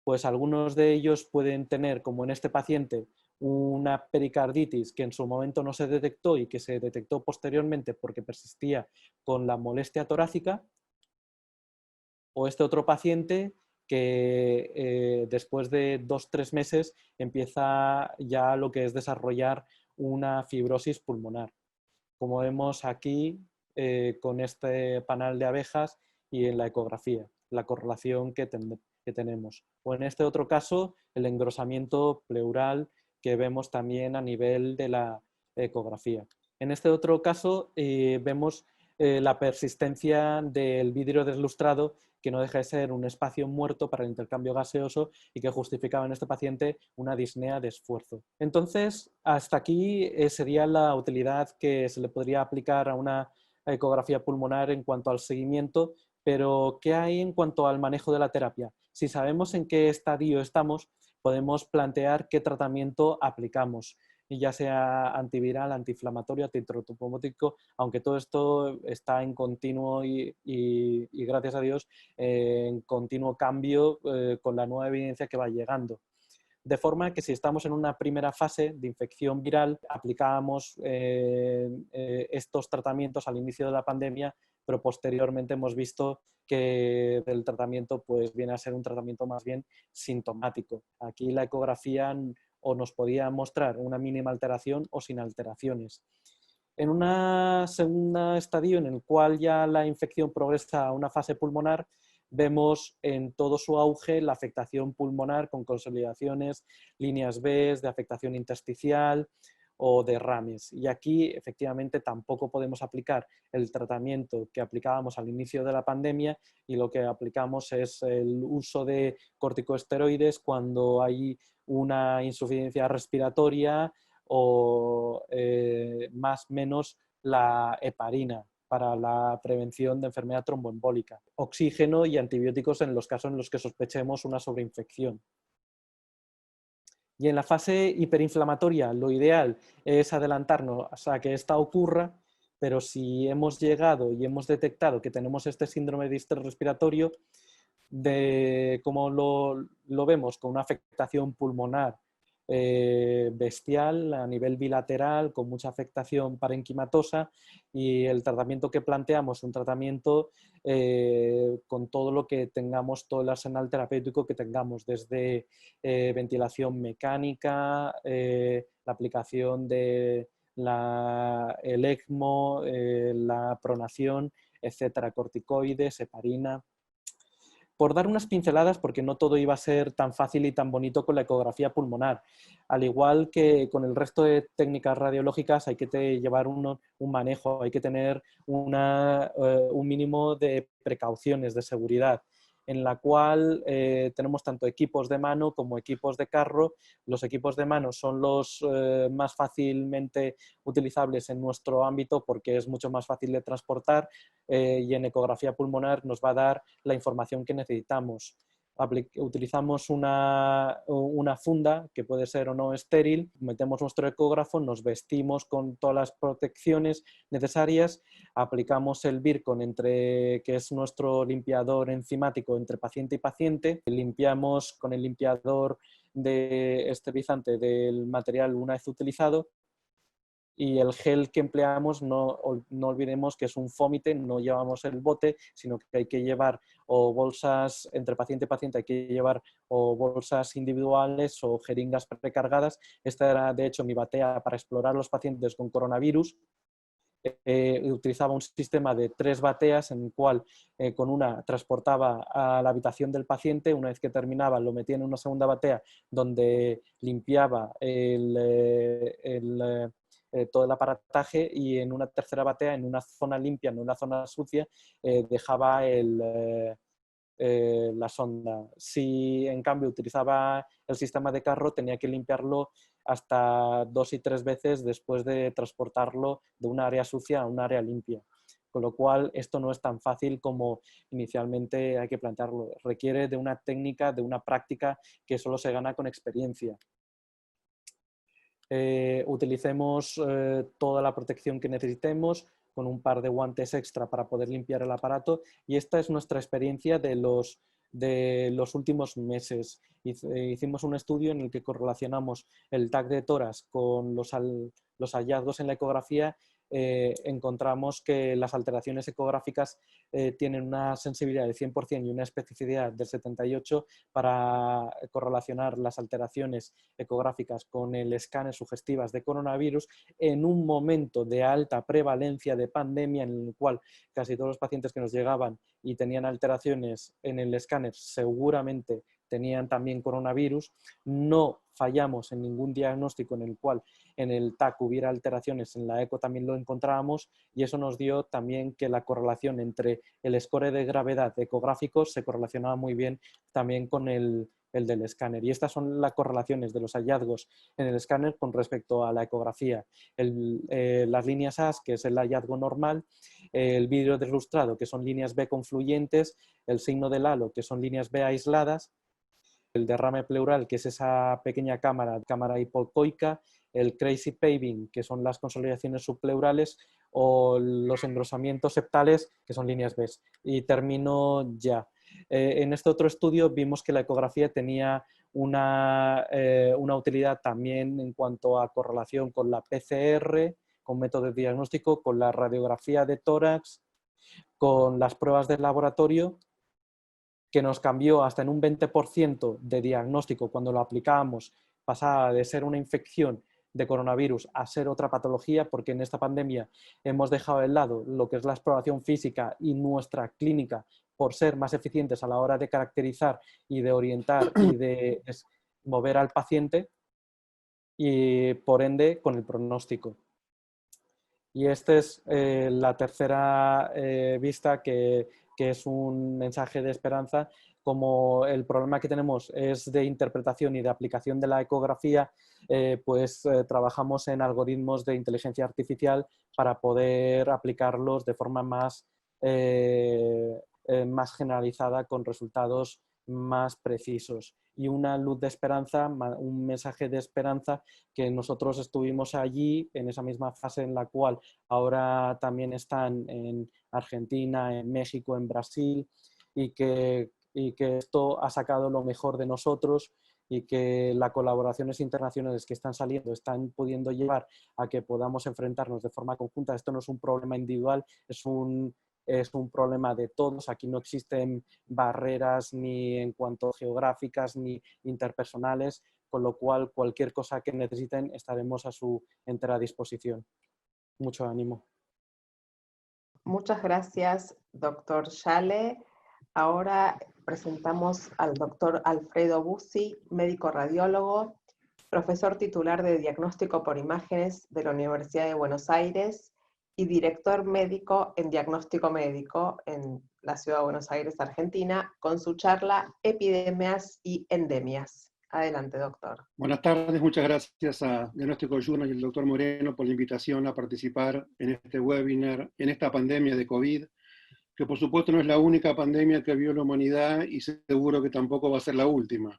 Pues algunos de ellos pueden tener, como en este paciente, una pericarditis que en su momento no se detectó y que se detectó posteriormente porque persistía con la molestia torácica, o este otro paciente que después de 2 o 3 meses empieza ya lo que es desarrollar una fibrosis pulmonar. Como vemos aquí con este panal de abejas y en la ecografía, la correlación que tenemos. O en este otro caso, el engrosamiento pleural que vemos también a nivel de la ecografía. En este otro caso vemos la persistencia del vidrio deslustrado, que no deja de ser un espacio muerto para el intercambio gaseoso y que justificaba en este paciente una disnea de esfuerzo. Entonces, hasta aquí sería la utilidad que se le podría aplicar a una ecografía pulmonar en cuanto al seguimiento, pero ¿qué hay en cuanto al manejo de la terapia? Si sabemos en qué estadio estamos, podemos plantear qué tratamiento aplicamos, ya sea antiviral, antiinflamatorio, antitrombótico, aunque todo esto está en continuo y gracias a Dios en continuo cambio con la nueva evidencia que va llegando. De forma que si estamos en una primera fase de infección viral, aplicábamos estos tratamientos al inicio de la pandemia, pero posteriormente hemos visto que el tratamiento pues, viene a ser un tratamiento más bien sintomático. Aquí la ecografía o nos podía mostrar una mínima alteración o sin alteraciones. En un segundo estadio en el cual ya la infección progresa a una fase pulmonar, vemos en todo su auge la afectación pulmonar con consolidaciones, líneas B de afectación intersticial o derrames. Y aquí efectivamente tampoco podemos aplicar el tratamiento que aplicábamos al inicio de la pandemia y lo que aplicamos es el uso de corticosteroides cuando hay una insuficiencia respiratoria o más o menos la heparina para la prevención de enfermedad tromboembólica, oxígeno y antibióticos en los casos en los que sospechemos una sobreinfección. Y en la fase hiperinflamatoria, lo ideal es adelantarnos a que esta ocurra, pero si hemos llegado y hemos detectado que tenemos este síndrome de distrés respiratorio, como lo vemos con una afectación pulmonar bestial a nivel bilateral, con mucha afectación parenquimatosa, y el tratamiento que planteamos, un tratamiento con todo lo que tengamos, todo el arsenal terapéutico que tengamos, desde ventilación mecánica, la aplicación de el ECMO, la pronación, etcétera, corticoides, heparina. Por dar unas pinceladas, porque no todo iba a ser tan fácil y tan bonito con la ecografía pulmonar. Al igual que con el resto de técnicas radiológicas, hay que llevar un manejo, hay que tener un mínimo de precauciones, de seguridad, en la cual tenemos tanto equipos de mano como equipos de carro. Los equipos de mano son los más fácilmente utilizables en nuestro ámbito porque es mucho más fácil de transportar y en ecografía pulmonar nos va a dar la información que necesitamos. Utilizamos una funda que puede ser o no estéril, metemos nuestro ecógrafo, nos vestimos con todas las protecciones necesarias, aplicamos el Virkon, que es nuestro limpiador enzimático entre paciente y paciente, limpiamos con el limpiador de esterilizante del material una vez utilizado, y el gel que empleamos no olvidemos que es un fómite, no llevamos el bote, sino que hay que llevar o bolsas, entre paciente y paciente hay que llevar o bolsas individuales o jeringas precargadas. Esta era de hecho mi batea para explorar los pacientes con coronavirus. Utilizaba un sistema de 3 bateas en el cual con una transportaba a la habitación del paciente, una vez que terminaba lo metía en una segunda batea donde limpiaba todo el aparataje, y en una tercera batea, en una zona limpia, en una zona sucia, dejaba la sonda. Si en cambio utilizaba el sistema de carro, tenía que limpiarlo hasta 2 y 3 veces después de transportarlo de un área sucia a un área limpia. Con lo cual, esto no es tan fácil como inicialmente hay que plantearlo. Requiere de una técnica, de una práctica que solo se gana con experiencia. Utilicemos toda la protección que necesitemos, con un par de guantes extra para poder limpiar el aparato, y esta es nuestra experiencia de los de los últimos meses. Hicimos un estudio en el que correlacionamos el TAC de tórax con los hallazgos en la ecografía. Encontramos que las alteraciones ecográficas tienen una sensibilidad del 100% y una especificidad del 78% para correlacionar las alteraciones ecográficas con el escáner sugestivas de coronavirus en un momento de alta prevalencia de pandemia en el cual casi todos los pacientes que nos llegaban y tenían alteraciones en el escáner seguramente tenían también coronavirus. No fallamos en ningún diagnóstico en el cual en el TAC hubiera alteraciones, en la eco también lo encontrábamos, y eso nos dio también que la correlación entre el score de gravedad ecográfico se correlacionaba muy bien también con el del escáner. Y estas son las correlaciones de los hallazgos en el escáner con respecto a la ecografía. Las líneas AS, que es el hallazgo normal, el vidrio deslustrado, que son líneas B confluyentes, el signo del halo, que son líneas B aisladas, el derrame pleural, que es esa pequeña cámara hipocoica, el crazy paving, que son las consolidaciones subpleurales, o los engrosamientos septales, que son líneas B. Y termino ya. En este otro estudio vimos que la ecografía tenía una utilidad también en cuanto a correlación con la PCR, con método de diagnóstico, con la radiografía de tórax, con las pruebas del laboratorio, que nos cambió hasta en un 20% de diagnóstico cuando lo aplicábamos, pasaba de ser una infección de coronavirus a ser otra patología, porque en esta pandemia hemos dejado de lado lo que es la exploración física y nuestra clínica por ser más eficientes a la hora de caracterizar y de orientar y de mover al paciente, y por ende con el pronóstico. Y esta es la tercera vista, que es un mensaje de esperanza. Como el problema que tenemos es de interpretación y de aplicación de la ecografía, trabajamos en algoritmos de inteligencia artificial para poder aplicarlos de forma más generalizada, con resultados más precisos. Y una luz de esperanza, un mensaje de esperanza, que nosotros estuvimos allí en esa misma fase en la cual ahora también están en Argentina, en México, en Brasil, y que esto ha sacado lo mejor de nosotros, y que las colaboraciones internacionales que están saliendo están pudiendo llevar a que podamos enfrentarnos de forma conjunta. Esto no es un problema individual, es un problema de todos. Aquí no existen barreras ni en cuanto geográficas ni interpersonales, con lo cual cualquier cosa que necesiten estaremos a su entera disposición. Mucho ánimo. Muchas gracias, doctor Yale. Ahora presentamos al doctor Alfredo Bussi, médico radiólogo, profesor titular de diagnóstico por imágenes de la Universidad de Buenos Aires y director médico en diagnóstico médico en la ciudad de Buenos Aires, Argentina, con su charla Epidemias y Endemias. Adelante, doctor. Buenas tardes, muchas gracias a Diagnóstico Journal y al doctor Moreno por la invitación a participar en este webinar, en esta pandemia de COVID, que por supuesto no es la única pandemia que vio la humanidad y seguro que tampoco va a ser la última.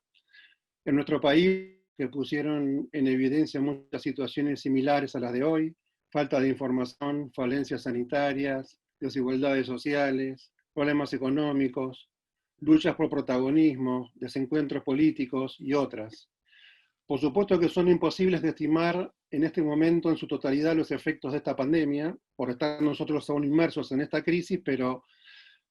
En nuestro país se pusieron en evidencia muchas situaciones similares a las de hoy: falta de información, falencias sanitarias, desigualdades sociales, problemas económicos, luchas por protagonismo, desencuentros políticos y otras. Por supuesto que son imposibles de estimar en este momento en su totalidad los efectos de esta pandemia, por estar nosotros aún inmersos en esta crisis, pero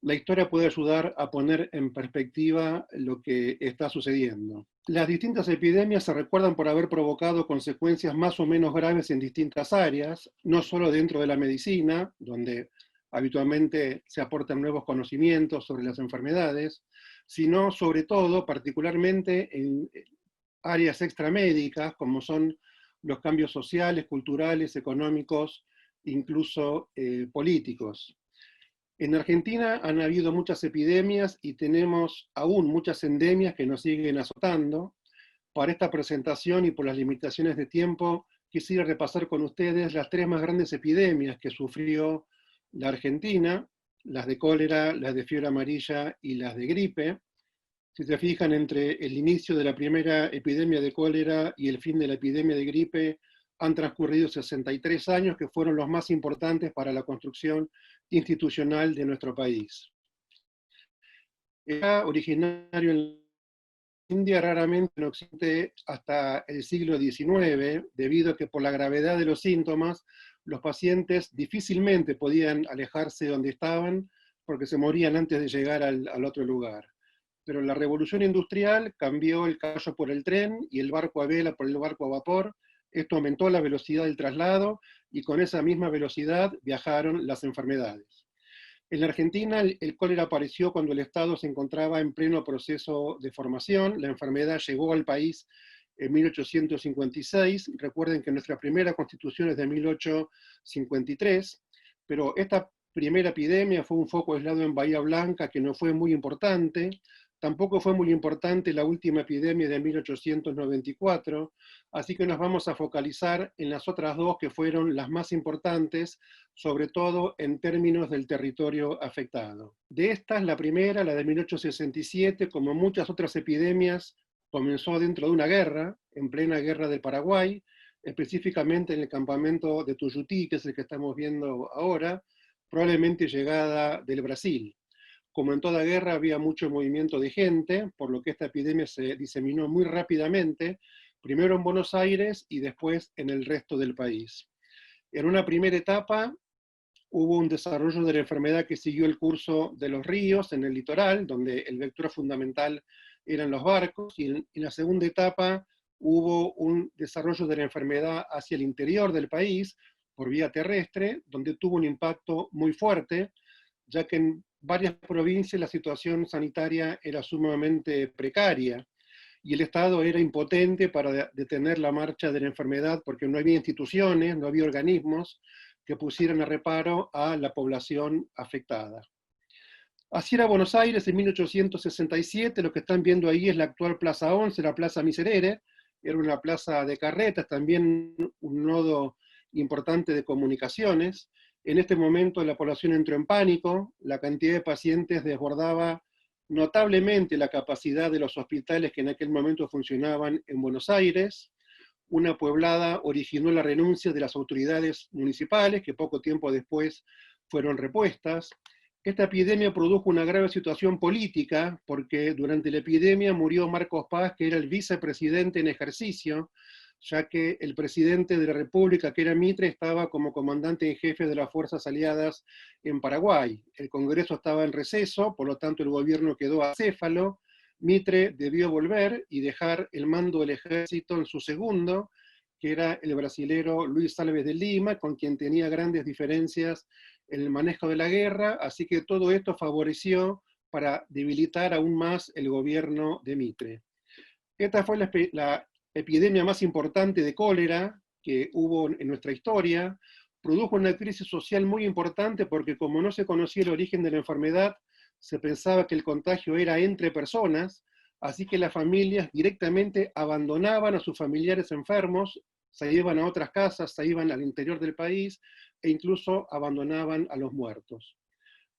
la historia puede ayudar a poner en perspectiva lo que está sucediendo. Las distintas epidemias se recuerdan por haber provocado consecuencias más o menos graves en distintas áreas, no solo dentro de la medicina, donde habitualmente se aportan nuevos conocimientos sobre las enfermedades, sino sobre todo, particularmente en áreas extramédicas, como son los cambios sociales, culturales, económicos, incluso políticos. En Argentina han habido muchas epidemias y tenemos aún muchas endemias que nos siguen azotando. Para esta presentación y por las limitaciones de tiempo, quisiera repasar con ustedes las tres más grandes epidemias que sufrió la Argentina: las de cólera, las de fiebre amarilla y las de gripe. Si se fijan, entre el inicio de la primera epidemia de cólera y el fin de la epidemia de gripe han transcurrido 63 años, que fueron los más importantes para la construcción institucional de nuestro país. Era originario en la India, raramente en Occidente hasta el siglo XIX, debido a que por la gravedad de los síntomas, los pacientes difícilmente podían alejarse de donde estaban porque se morían antes de llegar al otro lugar. Pero la revolución industrial cambió el caballo por el tren y el barco a vela por el barco a vapor. Esto aumentó la velocidad del traslado y con esa misma velocidad viajaron las enfermedades. En la Argentina el cólera apareció cuando el Estado se encontraba en pleno proceso de formación. La enfermedad llegó al país en 1856. Recuerden que nuestra primera constitución es de 1853, pero esta primera epidemia fue un foco aislado en Bahía Blanca que no fue muy importante. Tampoco fue muy importante la última epidemia de 1894, así que nos vamos a focalizar en las otras dos que fueron las más importantes, sobre todo en términos del territorio afectado. De estas, la primera, la de 1867, como muchas otras epidemias, comenzó dentro de una guerra, en plena guerra del Paraguay, específicamente en el campamento de Tuyutí, que es el que estamos viendo ahora, probablemente llegada del Brasil. Como en toda guerra había mucho movimiento de gente, por lo que esta epidemia se diseminó muy rápidamente, primero en Buenos Aires y después en el resto del país. En una primera etapa hubo un desarrollo de la enfermedad que siguió el curso de los ríos en el litoral, donde el vector fundamental eran los barcos, y en la segunda etapa hubo un desarrollo de la enfermedad hacia el interior del país, por vía terrestre, donde tuvo un impacto muy fuerte, ya que en varias provincias la situación sanitaria era sumamente precaria y el Estado era impotente para detener la marcha de la enfermedad porque no había instituciones, no había organismos que pusieran a reparo a la población afectada. Así era Buenos Aires en 1867, lo que están viendo ahí es la actual Plaza 11, la Plaza Miserere, era una plaza de carretas, también un nodo importante de comunicaciones. En este momento la población entró en pánico, la cantidad de pacientes desbordaba notablemente la capacidad de los hospitales que en aquel momento funcionaban en Buenos Aires. Una pueblada originó la renuncia de las autoridades municipales, que poco tiempo después fueron repuestas. Esta epidemia produjo una grave situación política, porque durante la epidemia murió Marcos Paz, que era el vicepresidente en ejercicio, ya que el presidente de la República, que era Mitre, estaba como comandante en jefe de las fuerzas aliadas en Paraguay. El Congreso estaba en receso, por lo tanto el gobierno quedó acéfalo. Mitre debió volver y dejar el mando del ejército en su segundo, que era el brasilero Luis Alves de Lima, con quien tenía grandes diferencias en el manejo de la guerra, así que todo esto favoreció para debilitar aún más el gobierno de Mitre. Esta fue la epidemia más importante de cólera que hubo en nuestra historia. Produjo una crisis social muy importante porque como no se conocía el origen de la enfermedad, se pensaba que el contagio era entre personas, así que las familias directamente abandonaban a sus familiares enfermos, se iban a otras casas, se iban al interior del país e incluso abandonaban a los muertos.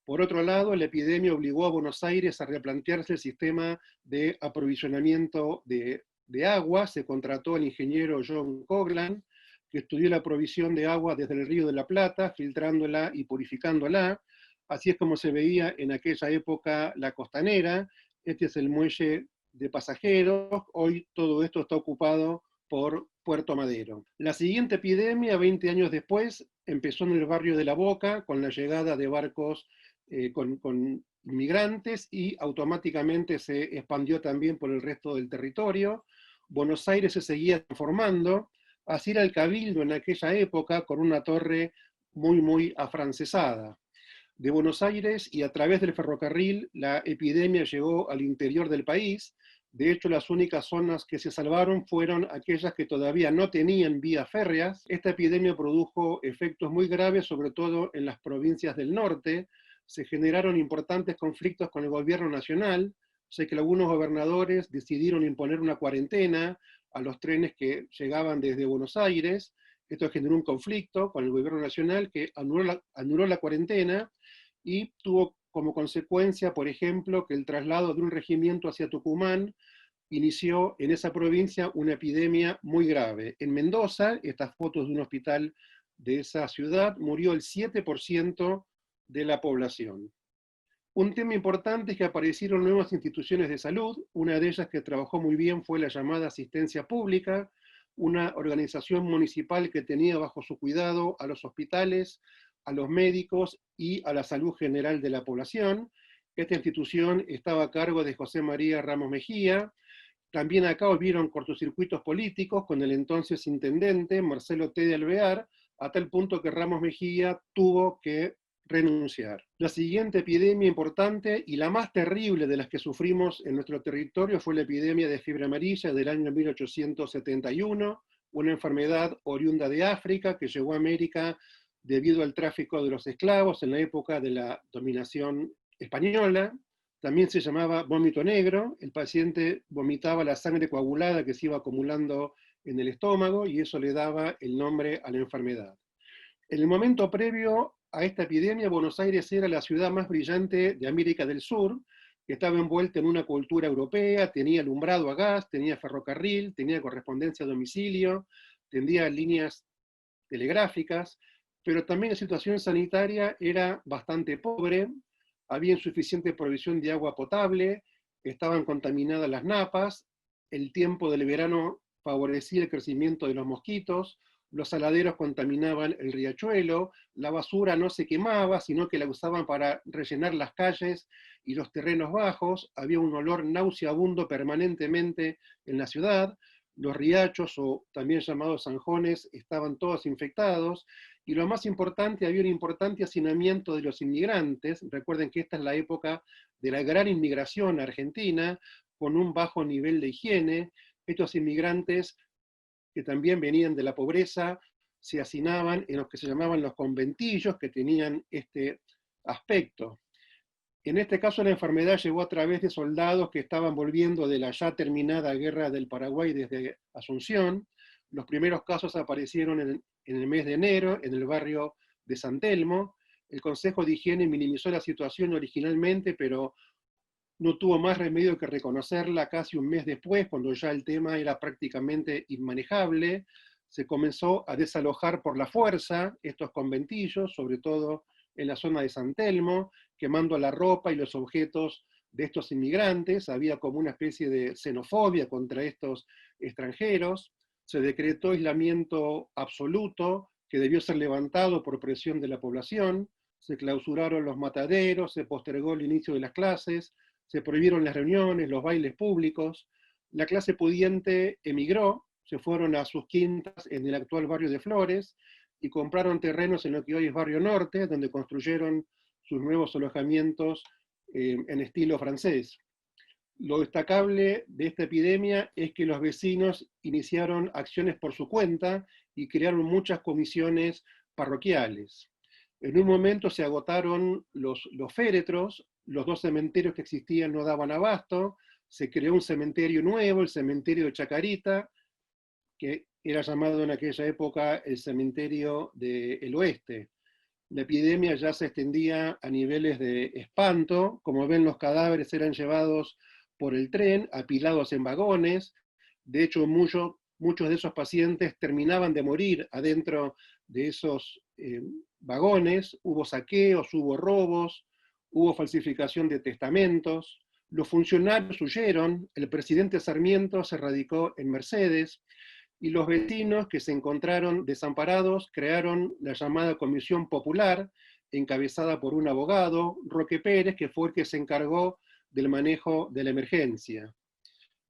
Por otro lado, la epidemia obligó a Buenos Aires a replantearse el sistema de aprovisionamiento de agua. Se contrató al ingeniero John Coglan, que estudió la provisión de agua desde el Río de la Plata, filtrándola y purificándola. Así es como se veía en aquella época la costanera. Este es el muelle de pasajeros. Hoy todo esto está ocupado por Puerto Madero. La siguiente epidemia, 20 años después, empezó en el barrio de La Boca, con la llegada de barcos con inmigrantes y automáticamente se expandió también por el resto del territorio. Buenos Aires se seguía transformando, así era el Cabildo en aquella época con una torre muy afrancesada. De Buenos Aires y a través del ferrocarril la epidemia llegó al interior del país. De hecho, las únicas zonas que se salvaron fueron aquellas que todavía no tenían vías férreas. Esta epidemia produjo efectos muy graves, sobre todo en las provincias del norte. Se generaron importantes conflictos con el gobierno nacional. Sé que algunos gobernadores decidieron imponer una cuarentena a los trenes que llegaban desde Buenos Aires. Esto generó un conflicto con el gobierno nacional que anuló la cuarentena y tuvo como consecuencia, por ejemplo, que el traslado de un regimiento hacia Tucumán inició en esa provincia una epidemia muy grave. En Mendoza, estas fotos de un hospital de esa ciudad, murió el 7% de la población. Un tema importante es que aparecieron nuevas instituciones de salud. Una de ellas que trabajó muy bien fue la llamada asistencia pública, una organización municipal que tenía bajo su cuidado a los hospitales, a los médicos y a la salud general de la población. Esta institución estaba a cargo de José María Ramos Mejía. También acá hubieron cortocircuitos políticos con el entonces intendente Marcelo T. de Alvear, a tal punto que Ramos Mejía tuvo que renunciar. La siguiente epidemia importante y la más terrible de las que sufrimos en nuestro territorio fue la epidemia de fiebre amarilla del año 1871, una enfermedad oriunda de África que llegó a América debido al tráfico de los esclavos en la época de la dominación española. También se llamaba vómito negro. El paciente vomitaba la sangre coagulada que se iba acumulando en el estómago y eso le daba el nombre a la enfermedad. En el momento previo a esta epidemia, Buenos Aires era la ciudad más brillante de América del Sur, que estaba envuelta en una cultura europea, tenía alumbrado a gas, tenía ferrocarril, tenía correspondencia a domicilio, tenía líneas telegráficas, pero también la situación sanitaria era bastante pobre, había insuficiente provisión de agua potable, estaban contaminadas las napas, el tiempo del verano favorecía el crecimiento de los mosquitos, los saladeros contaminaban el riachuelo, la basura no se quemaba, sino que la usaban para rellenar las calles y los terrenos bajos, había un olor nauseabundo permanentemente en la ciudad, los riachos, o también llamados zanjones, estaban todos infectados, y lo más importante, había un importante hacinamiento de los inmigrantes. Recuerden que esta es la época de la gran inmigración argentina, con un bajo nivel de higiene. Estos inmigrantes, que también venían de la pobreza, se hacinaban en los que se llamaban los conventillos, que tenían este aspecto. En este caso la enfermedad llegó a través de soldados que estaban volviendo de la ya terminada guerra del Paraguay desde Asunción. Los primeros casos aparecieron en el mes de enero en el barrio de San Telmo. El Consejo de Higiene minimizó la situación originalmente, pero no tuvo más remedio que reconocerla casi un mes después, cuando ya el tema era prácticamente inmanejable. Se comenzó a desalojar por la fuerza estos conventillos, sobre todo en la zona de San Telmo, quemando la ropa y los objetos de estos inmigrantes. Había como una especie de xenofobia contra estos extranjeros. Se decretó aislamiento absoluto, que debió ser levantado por presión de la población. Se clausuraron los mataderos, se postergó el inicio de las clases, se prohibieron las reuniones, los bailes públicos. La clase pudiente emigró, se fueron a sus quintas en el actual barrio de Flores y compraron terrenos en lo que hoy es Barrio Norte, donde construyeron sus nuevos alojamientos en estilo francés. Lo destacable de esta epidemia es que los vecinos iniciaron acciones por su cuenta y crearon muchas comisiones parroquiales. En un momento se agotaron los féretros, los dos cementerios que existían no daban abasto, se creó un cementerio nuevo, el cementerio de Chacarita, que era llamado en aquella época el cementerio del oeste. La epidemia ya se extendía a niveles de espanto. Como ven, los cadáveres eran llevados por el tren, apilados en vagones. De hecho, muchos de esos pacientes terminaban de morir adentro de esos vagones. Hubo saqueos, hubo robos, hubo falsificación de testamentos. Los funcionarios huyeron, el presidente Sarmiento se radicó en Mercedes, y los vecinos que se encontraron desamparados crearon la llamada Comisión Popular, encabezada por un abogado, Roque Pérez, que fue el que se encargó del manejo de la emergencia.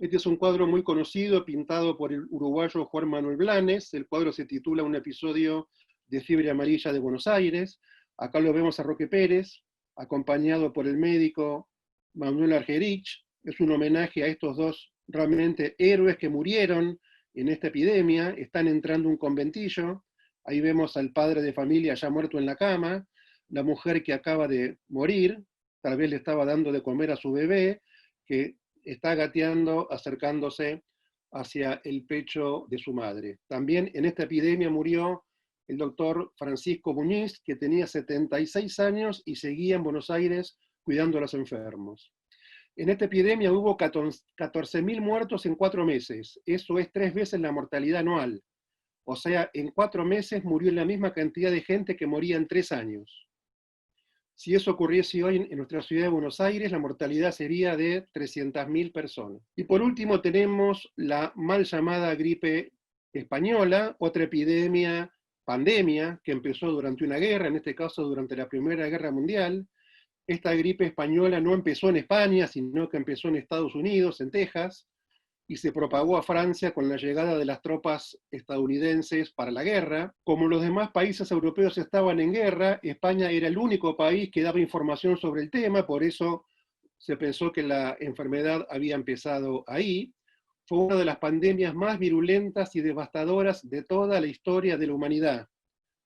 Este es un cuadro muy conocido, pintado por el uruguayo Juan Manuel Blanes. El cuadro se titula Un episodio de fiebre amarilla de Buenos Aires. Acá lo vemos a Roque Pérez, acompañado por el médico Manuel Argerich. Es un homenaje a estos dos realmente héroes que murieron en esta epidemia. Están entrando a un conventillo. Ahí vemos al padre de familia ya muerto en la cama, la mujer que acaba de morir, tal vez le estaba dando de comer a su bebé, que está gateando, acercándose hacia el pecho de su madre. También en esta epidemia murió el doctor Francisco Muñiz, que tenía 76 años y seguía en Buenos Aires cuidando a los enfermos. En esta epidemia hubo 14.000 muertos en 4 meses. Eso es 3 veces la mortalidad anual. O sea, en 4 meses murió la misma cantidad de gente que moría en 3 años. Si eso ocurriese hoy en nuestra ciudad de Buenos Aires, la mortalidad sería de 300.000 personas. Y por último tenemos la mal llamada gripe española, otra epidemia, pandemia, que empezó durante una guerra, en este caso durante la Primera Guerra Mundial. Esta gripe española no empezó en España, sino que empezó en Estados Unidos, en Texas, y se propagó a Francia con la llegada de las tropas estadounidenses para la guerra. Como los demás países europeos estaban en guerra, España era el único país que daba información sobre el tema, por eso se pensó que la enfermedad había empezado ahí. Fue una de las pandemias más virulentas y devastadoras de toda la historia de la humanidad.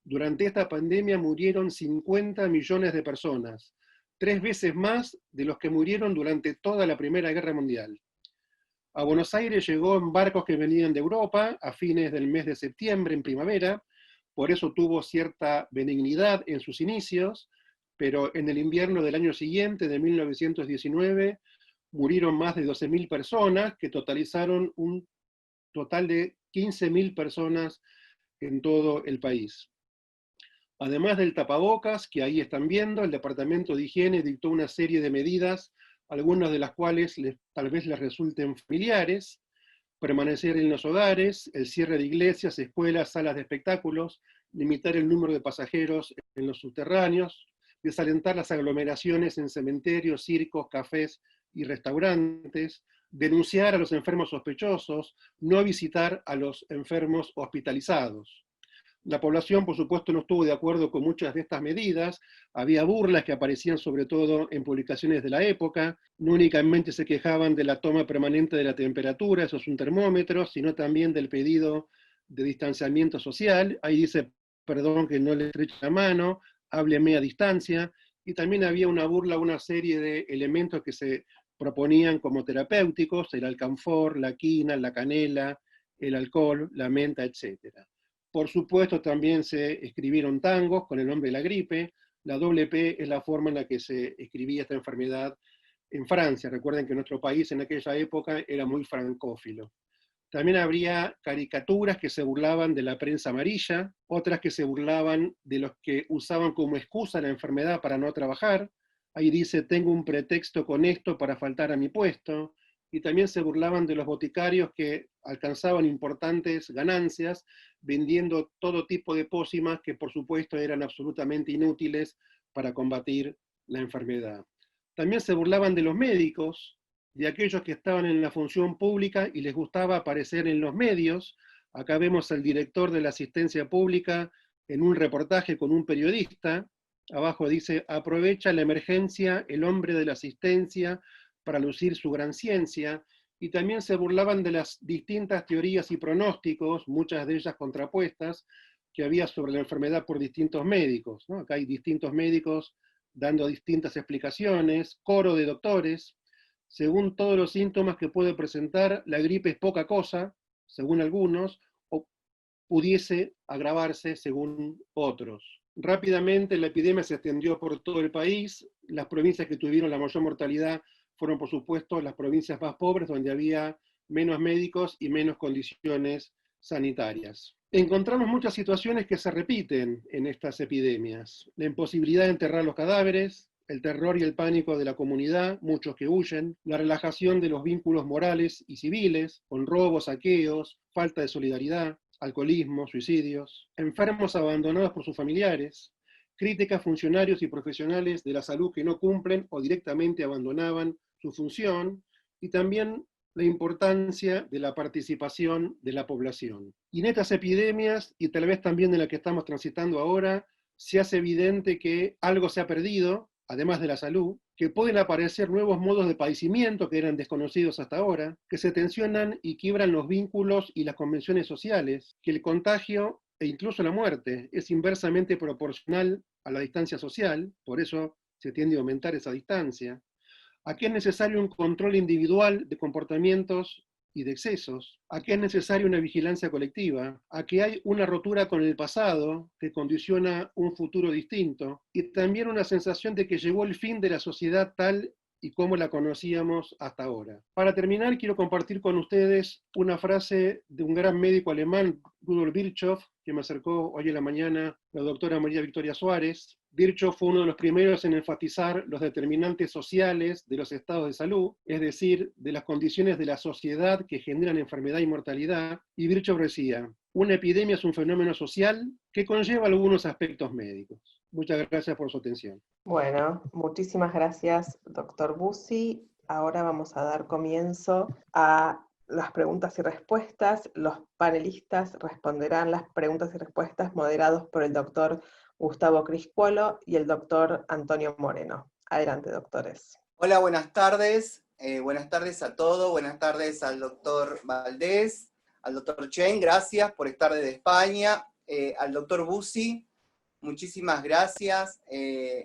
Durante esta pandemia murieron 50 millones de personas, 3 veces más de los que murieron durante toda la Primera Guerra Mundial. A Buenos Aires llegó en barcos que venían de Europa a fines del mes de septiembre, en primavera, por eso tuvo cierta benignidad en sus inicios, pero en el invierno del año siguiente, de 1919, murieron más de 12.000 personas, que totalizaron un total de 15.000 personas en todo el país. Además del tapabocas, que ahí están viendo, el Departamento de Higiene dictó una serie de medidas, algunas de las cuales tal vez les resulten familiares: permanecer en los hogares, el cierre de iglesias, escuelas, salas de espectáculos, limitar el número de pasajeros en los subterráneos, desalentar las aglomeraciones en cementerios, circos, cafés y restaurantes, denunciar a los enfermos sospechosos, no visitar a los enfermos hospitalizados. La población, por supuesto, no estuvo de acuerdo con muchas de estas medidas. Había burlas que aparecían sobre todo en publicaciones de la época. No únicamente se quejaban de la toma permanente de la temperatura, eso es un termómetro, sino también del pedido de distanciamiento social. Ahí dice, perdón que no le estreche la mano, hábleme a distancia. Y también había una burla, una serie de elementos que se proponían como terapéuticos: el alcanfor, la quina, la canela, el alcohol, la menta, etc. Por supuesto, también se escribieron tangos con el nombre de la gripe. La doble P es la forma en la que se escribía esta enfermedad en Francia. Recuerden que nuestro país en aquella época era muy francófilo. También habría caricaturas que se burlaban de la prensa amarilla, otras que se burlaban de los que usaban como excusa la enfermedad para no trabajar. Ahí dice, tengo un pretexto con esto para faltar a mi puesto. Y también se burlaban de los boticarios que alcanzaban importantes ganancias vendiendo todo tipo de pócimas que por supuesto eran absolutamente inútiles para combatir la enfermedad. También se burlaban de los médicos, de aquellos que estaban en la función pública y les gustaba aparecer en los medios. Acá vemos al director de la asistencia pública en un reportaje con un periodista. Abajo dice, aprovecha la emergencia el hombre de la asistencia para lucir su gran ciencia. Y también se burlaban de las distintas teorías y pronósticos, muchas de ellas contrapuestas, que había sobre la enfermedad por distintos médicos, ¿no? Acá hay distintos médicos dando distintas explicaciones, coro de doctores. Según todos los síntomas que puede presentar, la gripe es poca cosa, según algunos, o pudiese agravarse según otros. Rápidamente la epidemia se extendió por todo el país. Las provincias que tuvieron la mayor mortalidad fueron, por supuesto, las provincias más pobres, donde había menos médicos y menos condiciones sanitarias. Encontramos muchas situaciones que se repiten en estas epidemias: la imposibilidad de enterrar los cadáveres, el terror y el pánico de la comunidad, muchos que huyen, la relajación de los vínculos morales y civiles, con robos, saqueos, falta de solidaridad, alcoholismo, suicidios, enfermos abandonados por sus familiares, críticas a funcionarios y profesionales de la salud que no cumplen o directamente abandonaban su función, y también la importancia de la participación de la población. Y en estas epidemias, y tal vez también en la que estamos transitando ahora, se hace evidente que algo se ha perdido, además de la salud, que pueden aparecer nuevos modos de padecimiento que eran desconocidos hasta ahora, que se tensionan y quiebran los vínculos y las convenciones sociales, que el contagio e incluso la muerte es inversamente proporcional a la distancia social, por eso se tiende a aumentar esa distancia. Aquí es necesario un control individual de comportamientos y de excesos. Aquí es necesaria una vigilancia colectiva. Aquí hay una rotura con el pasado que condiciona un futuro distinto, y también una sensación de que llegó el fin de la sociedad tal y como la conocíamos hasta ahora. Para terminar, quiero compartir con ustedes una frase de un gran médico alemán, Rudolf Virchow, que que me acercó hoy en la mañana la doctora María Victoria Suárez. Virchow fue uno de los primeros en enfatizar los determinantes sociales de los estados de salud, es decir, de las condiciones de la sociedad que generan enfermedad y mortalidad, y Virchow decía: una epidemia es un fenómeno social que conlleva algunos aspectos médicos. Muchas gracias por su atención. Bueno, muchísimas gracias, doctor Bussi. Ahora vamos a dar comienzo a las preguntas y respuestas. Los panelistas responderán las preguntas y respuestas moderados por el doctor Gustavo Criscuolo y el doctor Antonio Moreno. Adelante, doctores. Hola, buenas tardes. Buenas tardes a todos. Buenas tardes al doctor Valdés, al doctor Chen, gracias por estar desde España. Al doctor Bussi, muchísimas gracias.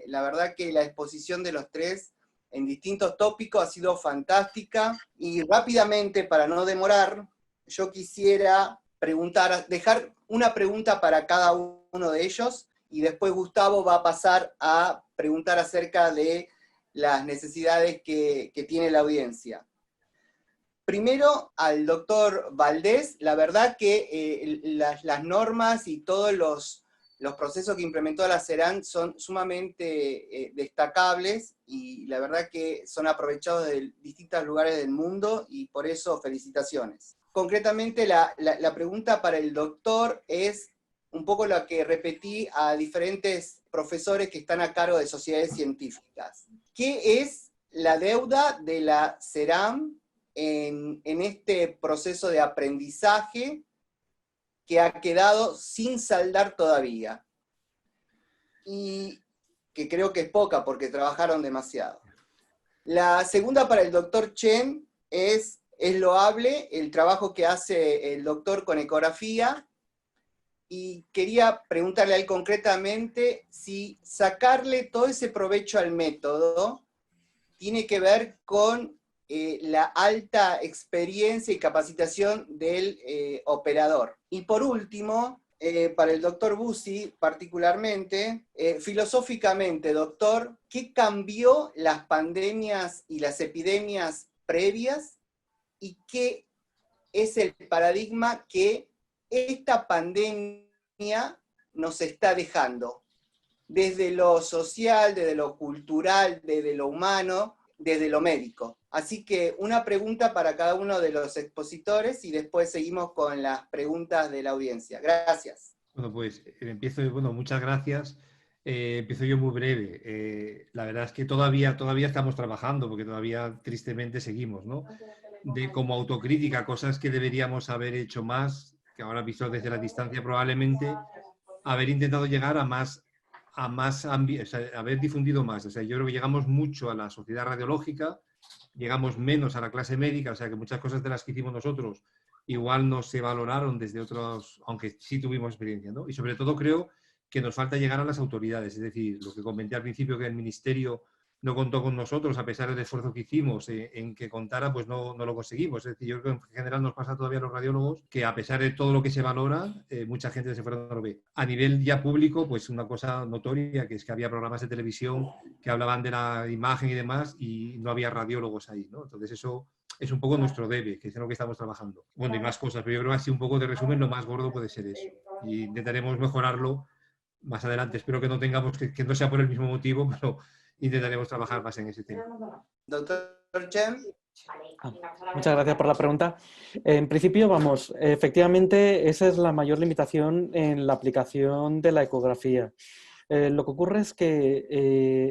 La verdad que la exposición de los tres en distintos tópicos ha sido fantástica. Y rápidamente, para no demorar, yo quisiera dejar una pregunta para cada uno de ellos, y después Gustavo va a pasar a preguntar acerca de las necesidades que tiene la audiencia. Primero, al doctor Valdés, la verdad que las normas y todos los procesos que implementó la CERAN son sumamente destacables, y la verdad que son aprovechados de distintos lugares del mundo, y por eso felicitaciones. Concretamente, la pregunta para el doctor es un poco lo que repetí a diferentes profesores que están a cargo de sociedades científicas. ¿Qué es la deuda de la CERAM en este proceso de aprendizaje que ha quedado sin saldar todavía? Y que creo que es poca, porque trabajaron demasiado. La segunda, para el doctor Chen, es loable el trabajo que hace el doctor con ecografía, y quería preguntarle a él concretamente si sacarle todo ese provecho al método tiene que ver con la alta experiencia y capacitación del operador. Y por último, para el doctor Bussi particularmente, filosóficamente, doctor, ¿qué cambió las pandemias y las epidemias previas, y qué es el paradigma que esta pandemia nos está dejando? Desde lo social, desde lo cultural, desde lo humano, desde lo médico. Así que una pregunta para cada uno de los expositores, y después seguimos con las preguntas de la audiencia. Gracias. Bueno, pues muchas gracias. Empiezo yo muy breve. La verdad es que todavía estamos trabajando, porque todavía tristemente seguimos, ¿no? Como autocrítica, cosas que deberíamos haber hecho más, que ahora visto desde la distancia, probablemente haber intentado llegar a más o sea, haber difundido más. O sea, yo creo que llegamos mucho a la sociedad radiológica, llegamos menos a la clase médica, o sea, que muchas cosas de las que hicimos nosotros igual no se valoraron desde otros, aunque sí tuvimos experiencia, ¿no? Y sobre todo creo que nos falta llegar a las autoridades, es decir, lo que comenté al principio, que el Ministerio no contó con nosotros, a pesar del esfuerzo que hicimos en que contara, pues no lo conseguimos. Es decir, yo creo que en general nos pasa todavía a los radiólogos, que a pesar de todo lo que se valora, mucha gente de fuera no lo ve. A nivel ya público, pues una cosa notoria, que es que había programas de televisión que hablaban de la imagen y demás, y no había radiólogos ahí, ¿no? Entonces eso es un poco nuestro debe, que es en lo que estamos trabajando. Bueno, y más cosas, pero yo creo que así un poco de resumen, lo más gordo puede ser eso. Y intentaremos mejorarlo más adelante. Espero que no tengamos, que no sea por el mismo motivo, pero intentaremos trabajar más en ese tema. Doctor Chen. Muchas gracias por la pregunta. En principio, vamos, efectivamente, esa es la mayor limitación en la aplicación de la ecografía. Lo que ocurre es que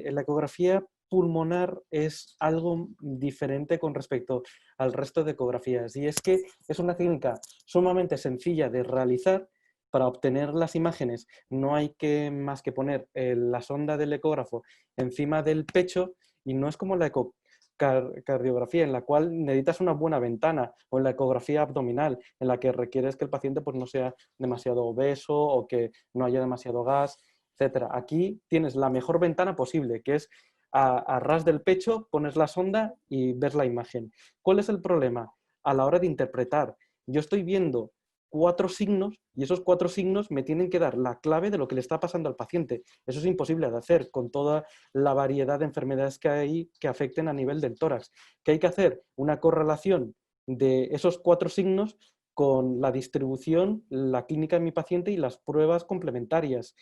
en la ecografía pulmonar es algo diferente con respecto al resto de ecografías, y es que es una técnica sumamente sencilla de realizar. Para obtener las imágenes no hay más que poner la sonda del ecógrafo encima del pecho, y no es como la ecocardiografía, en la cual necesitas una buena ventana, o en la ecografía abdominal, en la que requieres que el paciente pues, no sea demasiado obeso o que no haya demasiado gas, etc. Aquí tienes la mejor ventana posible, que es a ras del pecho, pones la sonda y ves la imagen. ¿Cuál es el problema? A la hora de interpretar, yo estoy viendo 4 signos, y esos 4 signos me tienen que dar la clave de lo que le está pasando al paciente. Eso es imposible de hacer con toda la variedad de enfermedades que hay que afecten a nivel del tórax. ¿Qué hay que hacer? Una correlación de esos 4 signos con la distribución, la clínica de mi paciente y las pruebas complementarias.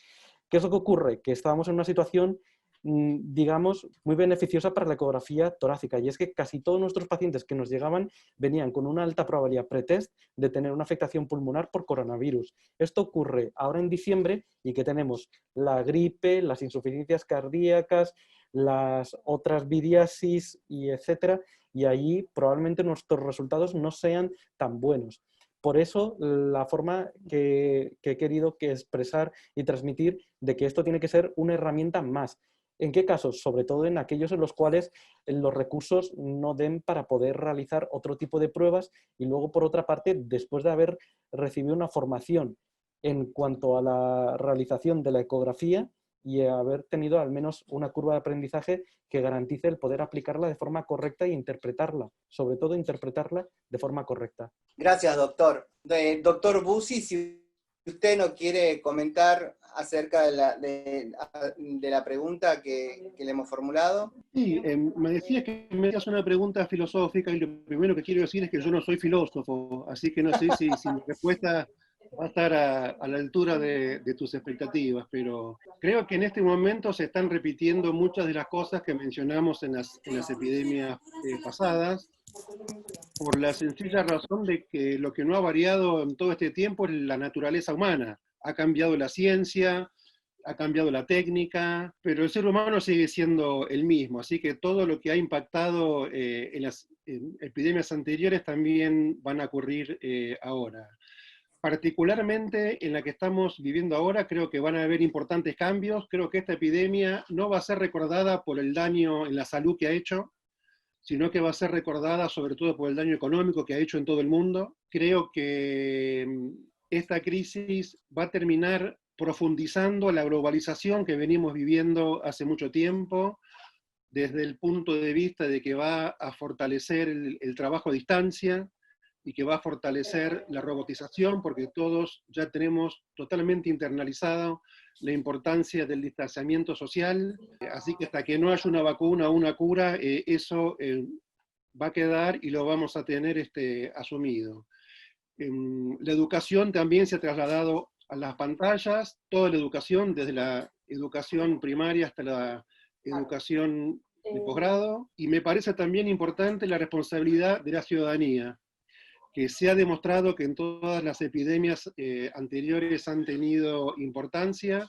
¿Qué es lo que ocurre? Que estábamos en una situación, digamos, muy beneficiosa para la ecografía torácica, y es que casi todos nuestros pacientes que nos llegaban venían con una alta probabilidad pretest de tener una afectación pulmonar por coronavirus. Esto ocurre ahora en diciembre, y que tenemos la gripe, las insuficiencias cardíacas, las otras viriasis, y etcétera, y allí probablemente nuestros resultados no sean tan buenos. Por eso, la forma que he querido expresar y transmitir de que esto tiene que ser una herramienta más. ¿En qué casos? Sobre todo en aquellos en los cuales los recursos no den para poder realizar otro tipo de pruebas, y luego, por otra parte, después de haber recibido una formación en cuanto a la realización de la ecografía y haber tenido al menos una curva de aprendizaje que garantice el poder aplicarla de forma correcta e interpretarla, sobre todo interpretarla de forma correcta. Gracias, doctor. Doctor Bussi, si usted no quiere comentar acerca de la pregunta que le hemos formulado. Sí, me decías que me hacías una pregunta filosófica, y lo primero que quiero decir es que yo no soy filósofo, así que no sé si mi respuesta va a estar a la altura de tus expectativas, pero creo que en este momento se están repitiendo muchas de las cosas que mencionamos en las epidemias pasadas, por la sencilla razón de que lo que no ha variado en todo este tiempo es la naturaleza humana. Ha cambiado la ciencia, ha cambiado la técnica, pero el ser humano sigue siendo el mismo, así que todo lo que ha impactado en las epidemias anteriores también van a ocurrir ahora. Particularmente en la que estamos viviendo ahora, creo que van a haber importantes cambios. Creo que esta epidemia no va a ser recordada por el daño en la salud que ha hecho, sino que va a ser recordada sobre todo por el daño económico que ha hecho en todo el mundo. Creo que esta crisis va a terminar profundizando la globalización que venimos viviendo hace mucho tiempo, desde el punto de vista de que va a fortalecer el trabajo a distancia, y que va a fortalecer la robotización, porque todos ya tenemos totalmente internalizado la importancia del distanciamiento social, así que hasta que no haya una vacuna o una cura, eso va a quedar y lo vamos a tener asumido. La educación también se ha trasladado a las pantallas, toda la educación, desde la educación primaria hasta la educación de posgrado, y me parece también importante la responsabilidad de la ciudadanía, que se ha demostrado que en todas las epidemias anteriores han tenido importancia,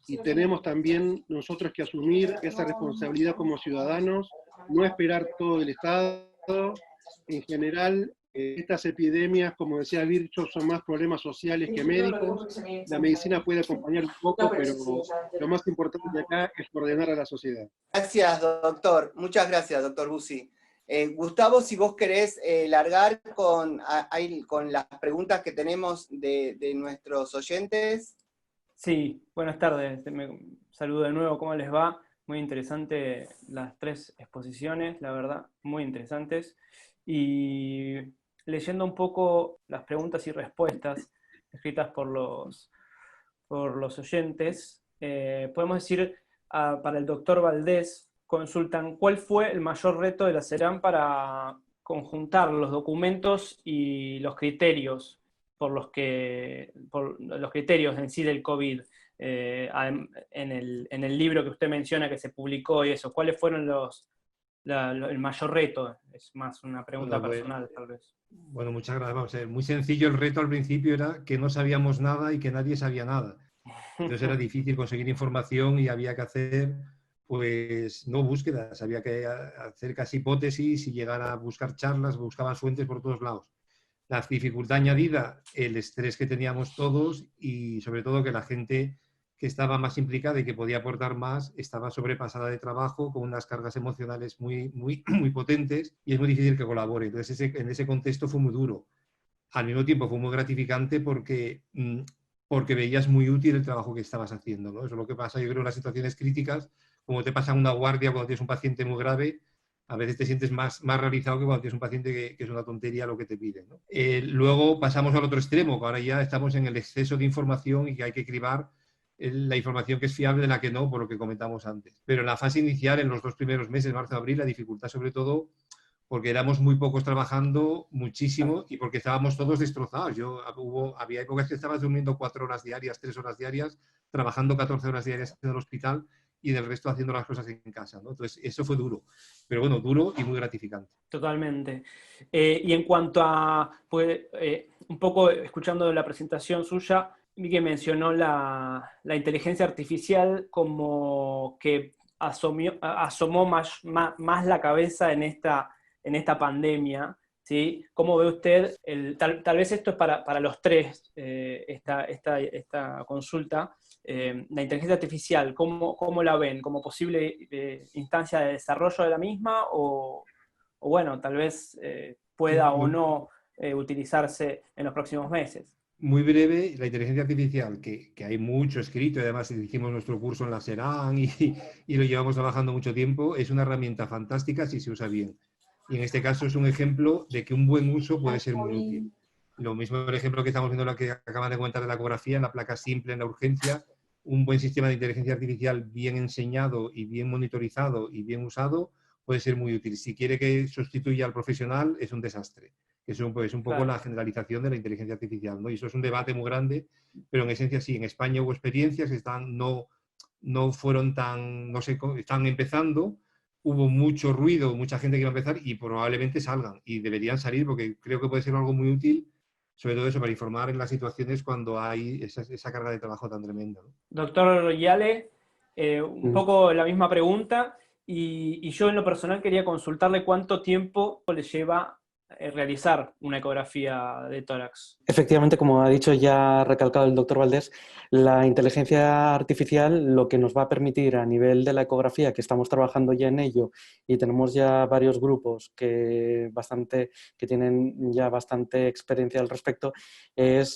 y tenemos también nosotros que asumir esa responsabilidad como ciudadanos, no esperar todo del Estado. En general, estas epidemias, como decía Virchow, son más problemas sociales que médicos. La medicina puede acompañar un poco, pero lo más importante acá es ordenar a la sociedad. Gracias, doctor. Muchas gracias, doctor Bussi. Gustavo, si vos querés largar con las preguntas que tenemos de nuestros oyentes. Sí, buenas tardes. Saludo de nuevo, ¿cómo les va? Muy interesante las 3 exposiciones, la verdad, muy interesantes. Y leyendo un poco las preguntas y respuestas escritas por los oyentes, podemos decir, para el doctor Valdés, consultan cuál fue el mayor reto de la CERAM para conjuntar los documentos y los criterios por los criterios en sí del COVID, en el libro que usted menciona que se publicó y eso. ¿Cuáles fueron el mayor reto? Es más una pregunta personal, tal vez. Bueno, muchas gracias. Vamos a ver, muy sencillo. El reto al principio era que no sabíamos nada y que nadie sabía nada. Entonces era difícil conseguir información y había que hacer, pues, no búsquedas, había que hacer casi hipótesis y llegar a buscar charlas, buscaban fuentes por todos lados. La dificultad añadida, el estrés que teníamos todos, y sobre todo que la gente que estaba más implicada y que podía aportar más estaba sobrepasada de trabajo, con unas cargas emocionales muy, muy, muy potentes, y es muy difícil que colabore. Entonces en ese contexto fue muy duro. Al mismo tiempo fue muy gratificante porque veías muy útil el trabajo que estabas haciendo, ¿no? Eso es lo que pasa, yo creo, en las situaciones críticas, como te pasa una guardia cuando tienes un paciente muy grave, a veces te sientes más realizado que cuando tienes un paciente que es una tontería lo que te pide, ¿no? Luego pasamos al otro extremo, que ahora ya estamos en el exceso de información y que hay que cribar la información que es fiable de la que no, por lo que comentamos antes. Pero en la fase inicial, en los 2 primeros meses, marzo-abril, la dificultad sobre todo porque éramos muy pocos trabajando muchísimo y porque estábamos todos destrozados. Había épocas que estaba durmiendo 4 horas diarias, 3 horas diarias, trabajando 14 horas diarias en el hospital y del resto haciendo las cosas en casa, ¿no? Entonces, eso fue duro, pero bueno, duro y muy gratificante. Totalmente. Y en cuanto a, pues, un poco escuchando la presentación suya, vi que mencionó la inteligencia artificial como que asomó más la cabeza en esta pandemia, ¿sí? ¿Cómo ve usted? Tal vez esto es para los tres, esta consulta. La inteligencia artificial, ¿cómo la ven? ¿Como posible instancia de desarrollo de la misma o bueno, tal vez pueda o no utilizarse en los próximos meses? Muy breve, la inteligencia artificial, que hay mucho escrito y además hicimos nuestro curso en la SERAN y lo llevamos trabajando mucho tiempo, es una herramienta fantástica si se usa bien. Y en este caso es un ejemplo de que un buen uso puede ser muy útil. Lo mismo el ejemplo que estamos viendo, lo que acaban de comentar de la ecografía, en la placa simple, en la urgencia, un buen sistema de inteligencia artificial bien enseñado y bien monitorizado y bien usado puede ser muy útil. Si quiere que sustituya al profesional, es un desastre. Es un poco Claro. la generalización de la inteligencia artificial, ¿no? Y eso es un debate muy grande, pero en esencia sí, en España hubo experiencias que no fueron tan, no sé, están empezando, hubo mucho ruido, mucha gente que iba a empezar y probablemente salgan y deberían salir porque creo que puede ser algo muy útil, sobre todo eso, para informar en las situaciones cuando hay esa carga de trabajo tan tremenda, ¿no? Doctor Yale, un poco la misma pregunta, y yo en lo personal quería consultarle cuánto tiempo le lleva realizar una ecografía de tórax. Efectivamente, como ha dicho ya ha recalcado el doctor Valdés, la inteligencia artificial lo que nos va a permitir a nivel de la ecografía, que estamos trabajando ya en ello y tenemos ya varios grupos que tienen ya bastante experiencia al respecto, es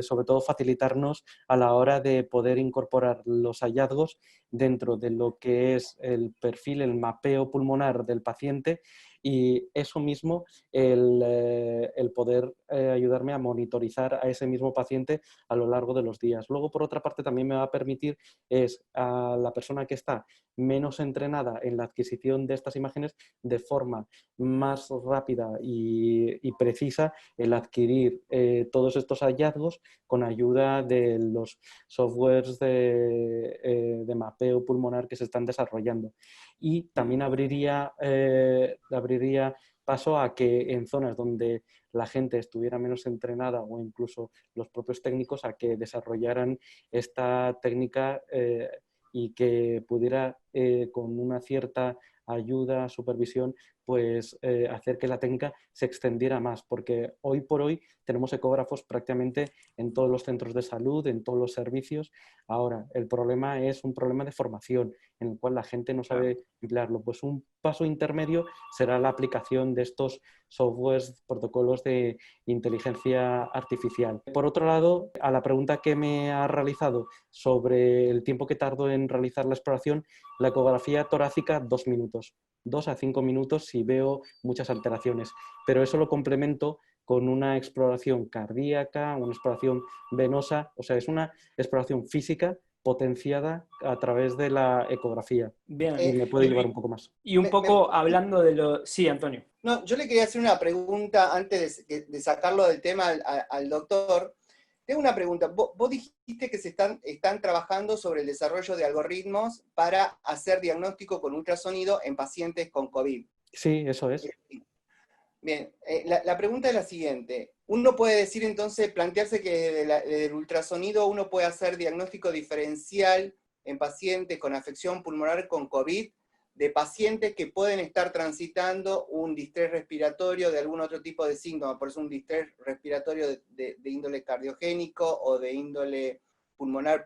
sobre todo facilitarnos a la hora de poder incorporar los hallazgos dentro de lo que es el perfil, el mapeo pulmonar del paciente y eso mismo, el poder ayudarme a monitorizar a ese mismo paciente a lo largo de los días. Luego, por otra parte, también me va a permitir es a la persona que está menos entrenada en la adquisición de estas imágenes de forma más rápida y precisa el adquirir todos estos hallazgos con ayuda de los softwares de mapeo pulmonar que se están desarrollando. Y también abriría paso a que en zonas donde la gente estuviera menos entrenada o incluso los propios técnicos a que desarrollaran esta técnica y que pudiera con una cierta ayuda, supervisión, pues hacer que la técnica se extendiera más, porque hoy por hoy tenemos ecógrafos prácticamente en todos los centros de salud, en todos los servicios. Ahora, el problema es un problema de formación, en el cual la gente no sabe emplearlo. Pues un paso intermedio será la aplicación de estos softwares, protocolos de inteligencia artificial. Por otro lado, a la pregunta que me ha realizado sobre el tiempo que tardo en realizar la exploración, la ecografía torácica, 2 minutos. 2 a 5 minutos si veo muchas alteraciones, pero eso lo complemento con una exploración cardíaca, una exploración venosa, o sea, es una exploración física potenciada a través de la ecografía. Bien. Y me puede llevar un poco más. Y un poco hablando de lo... Sí, Antonio. No, yo le quería hacer una pregunta antes de sacarlo del tema al doctor. Tengo una pregunta. Vos dijiste que están trabajando sobre el desarrollo de algoritmos para hacer diagnóstico con ultrasonido en pacientes con COVID. Sí, eso es. Bien, la pregunta es la siguiente. Uno puede decir entonces, plantearse que desde el ultrasonido uno puede hacer diagnóstico diferencial en pacientes con afección pulmonar con COVID, de pacientes que pueden estar transitando un distrés respiratorio de algún otro tipo de síntoma, por eso un distrés respiratorio de índole cardiogénico o de índole pulmonar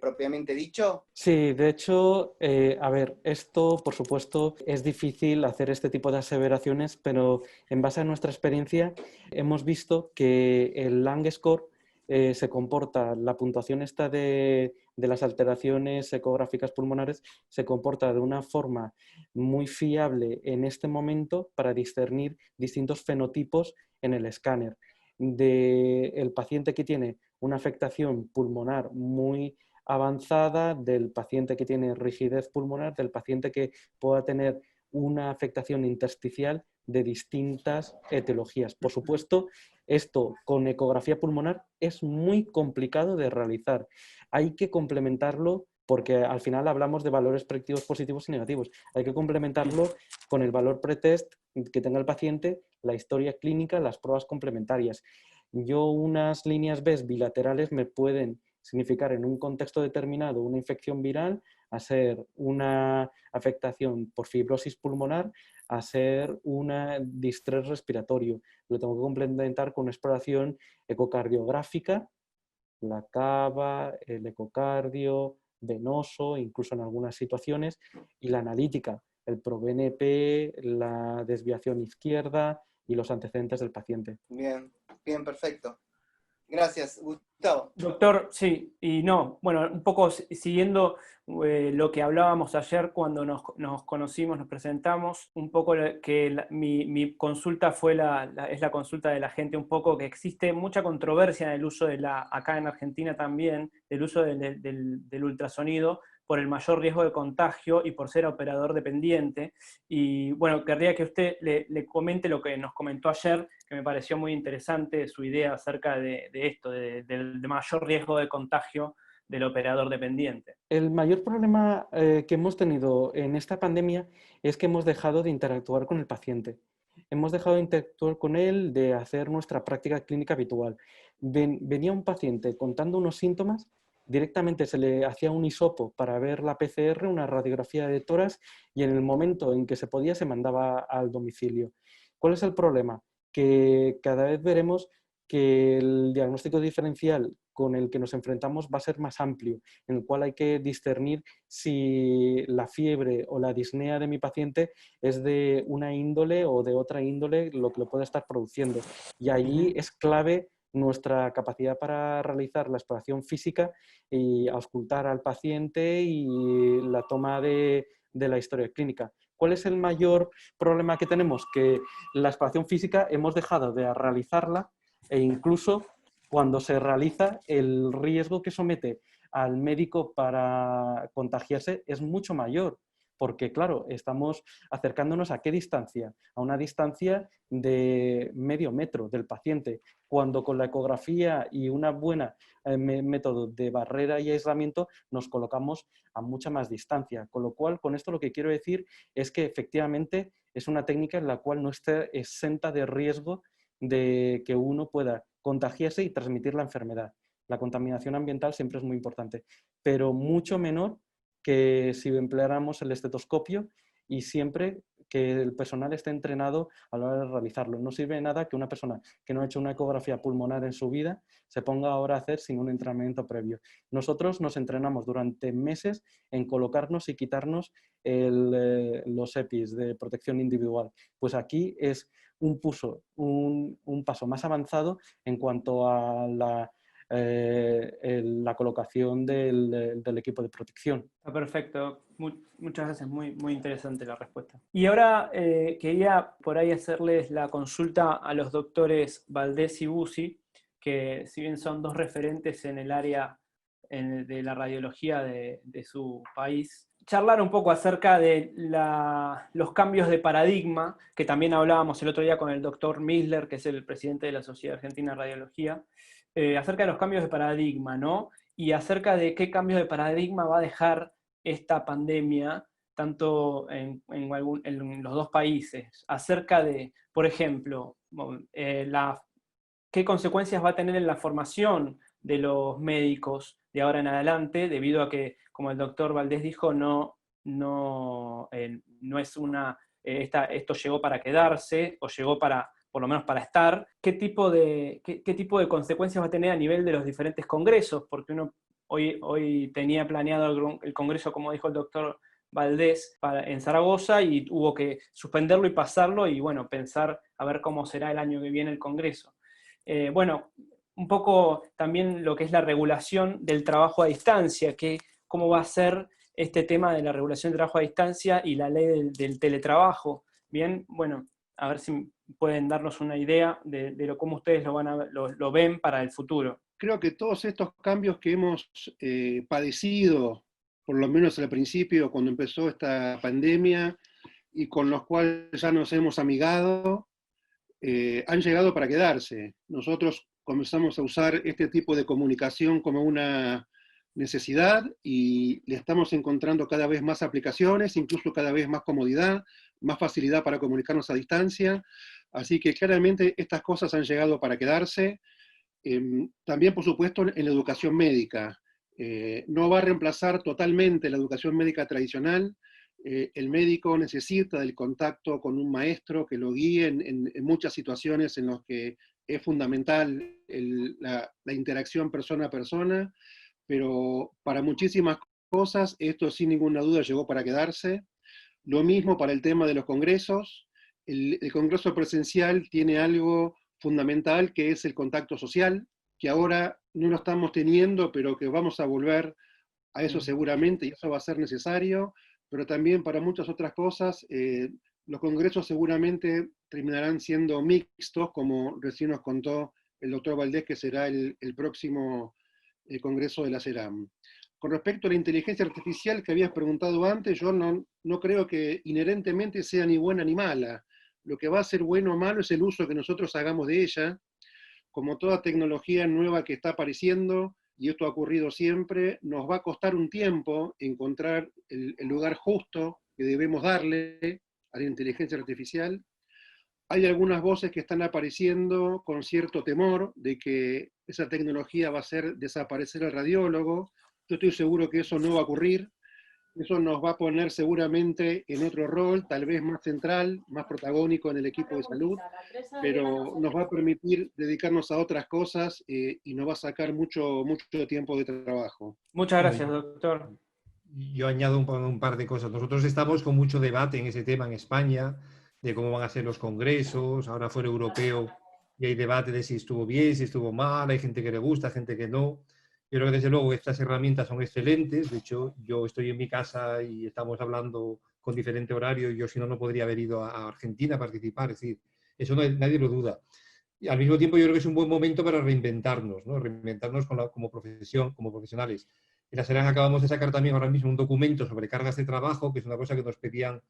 propiamente dicho? Sí, de hecho, a ver, esto por supuesto es difícil hacer este tipo de aseveraciones, pero en base a nuestra experiencia hemos visto que el Lang Score se comporta, la puntuación esta de las alteraciones ecográficas pulmonares se comporta de una forma muy fiable en este momento para discernir distintos fenotipos en el escáner. Del paciente que tiene una afectación pulmonar muy avanzada, del paciente que tiene rigidez pulmonar, del paciente que pueda tener una afectación intersticial de distintas etiologías. Por supuesto, esto con ecografía pulmonar es muy complicado de realizar. Hay que complementarlo porque al final hablamos de valores predictivos positivos y negativos. Hay que complementarlo con el valor pretest que tenga el paciente, la historia clínica, las pruebas complementarias. Unas líneas B bilaterales me pueden significar en un contexto determinado una infección viral, a ser una afectación por fibrosis pulmonar, a ser un distrés respiratorio. Lo tengo que complementar con una exploración ecocardiográfica, la cava, el ecocardio, venoso, incluso en algunas situaciones, y la analítica, el ProBNP, la desviación izquierda y los antecedentes del paciente. Bien, bien, perfecto. Gracias, Gustavo. Doctor, sí, y no, bueno, un poco siguiendo lo que hablábamos ayer cuando nos conocimos, nos presentamos, un poco que mi consulta fue es la consulta de la gente, un poco que existe mucha controversia en el uso acá en Argentina también, del uso del ultrasonido por el mayor riesgo de contagio y por ser operador dependiente. Y bueno, querría que usted le comente lo que nos comentó ayer, que me pareció muy interesante su idea acerca de esto, del mayor riesgo de contagio del operador dependiente. El mayor problema que hemos tenido en esta pandemia es que hemos dejado de interactuar con el paciente. Hemos dejado de interactuar con él, de hacer nuestra práctica clínica habitual. Venía un paciente contando unos síntomas, directamente se le hacía un hisopo para ver la PCR, una radiografía de tórax, y en el momento en que se podía se mandaba al domicilio. ¿Cuál es el problema? Que cada vez veremos que el diagnóstico diferencial con el que nos enfrentamos va a ser más amplio, en el cual hay que discernir si la fiebre o la disnea de mi paciente es de una índole o de otra índole lo que lo puede estar produciendo. Y ahí es clave nuestra capacidad para realizar la exploración física y auscultar al paciente y la toma de la historia clínica. ¿Cuál es el mayor problema que tenemos? Que la exploración física hemos dejado de realizarla e incluso cuando se realiza el riesgo que somete al médico para contagiarse es mucho mayor. Porque, claro, estamos acercándonos ¿a qué distancia? A una distancia de medio metro del paciente, cuando con la ecografía y una buena método de barrera y aislamiento nos colocamos a mucha más distancia. Con lo cual, con esto lo que quiero decir es que efectivamente es una técnica en la cual no está exenta de riesgo de que uno pueda contagiarse y transmitir la enfermedad. La contaminación ambiental siempre es muy importante, pero mucho menor que si empleáramos el estetoscopio y siempre que el personal esté entrenado a la hora de realizarlo. No sirve de nada que una persona que no ha hecho una ecografía pulmonar en su vida se ponga ahora a hacer sin un entrenamiento previo. Nosotros nos entrenamos durante meses en colocarnos y quitarnos los EPIs de protección individual. Pues aquí es un paso más avanzado en cuanto a la colocación del equipo de protección. Está perfecto. Muchas gracias, muy interesante la respuesta. Y ahora quería por ahí hacerles la consulta a los doctores Valdés y Bussi, que si bien son dos referentes en el área de la radiología de su país, charlar un poco acerca de los cambios de paradigma, que también hablábamos el otro día con el doctor Misler, que es el presidente de la Sociedad Argentina de Radiología, acerca de los cambios de paradigma, ¿no? Y acerca de qué cambios de paradigma va a dejar esta pandemia, tanto en los dos países, acerca de, por ejemplo, qué consecuencias va a tener en la formación de los médicos de ahora en adelante, debido a que, como el doctor Valdés dijo, no es esto llegó para quedarse, o llegó por lo menos para estar. ¿Qué tipo de consecuencias va a tener a nivel de los diferentes congresos? Porque uno hoy tenía planeado el congreso, como dijo el doctor Valdés, en Zaragoza, y hubo que suspenderlo y pasarlo, y bueno, pensar a ver cómo será el año que viene el congreso. Bueno, un poco también lo que es la regulación del trabajo a distancia, cómo va a ser este tema de la regulación del trabajo a distancia y la ley del teletrabajo. Bien, bueno, a ver si pueden darnos una idea de cómo ustedes lo ven para el futuro. Creo que todos estos cambios que hemos padecido, por lo menos al principio, cuando empezó esta pandemia, y con los cuales ya nos hemos amigado, han llegado para quedarse. Nosotros comenzamos a usar este tipo de comunicación como una necesidad y le estamos encontrando cada vez más aplicaciones, incluso cada vez más comodidad, más facilidad para comunicarnos a distancia. Así que claramente estas cosas han llegado para quedarse. También, por supuesto, en la educación médica. No va a reemplazar totalmente la educación médica tradicional. El médico necesita del contacto con un maestro que lo guíe en muchas situaciones en las que es fundamental la interacción persona a persona, pero para muchísimas cosas esto sin ninguna duda llegó para quedarse. Lo mismo para el tema de los congresos. El congreso presencial tiene algo fundamental que es el contacto social, que ahora no lo estamos teniendo, pero que vamos a volver a eso seguramente, y eso va a ser necesario, pero también para muchas otras cosas, los congresos seguramente terminarán siendo mixtos, como recién nos contó el doctor Valdés, que será el próximo congreso de la CERAM. Con respecto a la inteligencia artificial que habías preguntado antes, yo no creo que inherentemente sea ni buena ni mala. Lo que va a ser bueno o malo es el uso que nosotros hagamos de ella. Como toda tecnología nueva que está apareciendo, y esto ha ocurrido siempre, nos va a costar un tiempo encontrar el lugar justo que debemos darle a la inteligencia artificial. Hay algunas voces que están apareciendo con cierto temor de que esa tecnología va a hacer desaparecer al radiólogo. Yo estoy seguro que eso no va a ocurrir. Eso nos va a poner seguramente en otro rol, tal vez más central, más protagónico en el equipo de salud, pero nos va a permitir dedicarnos a otras cosas y nos va a sacar mucho tiempo de trabajo. Muchas gracias, doctor. Yo añado un par de cosas. Nosotros estamos con mucho debate en ese tema en España, de cómo van a ser los congresos, ahora fuera europeo, y hay debate de si estuvo bien, si estuvo mal, hay gente que le gusta, gente que no. Yo creo que desde luego estas herramientas son excelentes. De hecho, yo estoy en mi casa y estamos hablando con diferente horario. Yo si no, no podría haber ido a Argentina a participar. Es decir, eso nadie lo duda. Y al mismo tiempo yo creo que es un buen momento para reinventarnos, ¿no? Reinventarnos como profesión, como profesionales. En la SERAM acabamos de sacar también ahora mismo un documento sobre cargas de trabajo, que es una cosa que nos pedían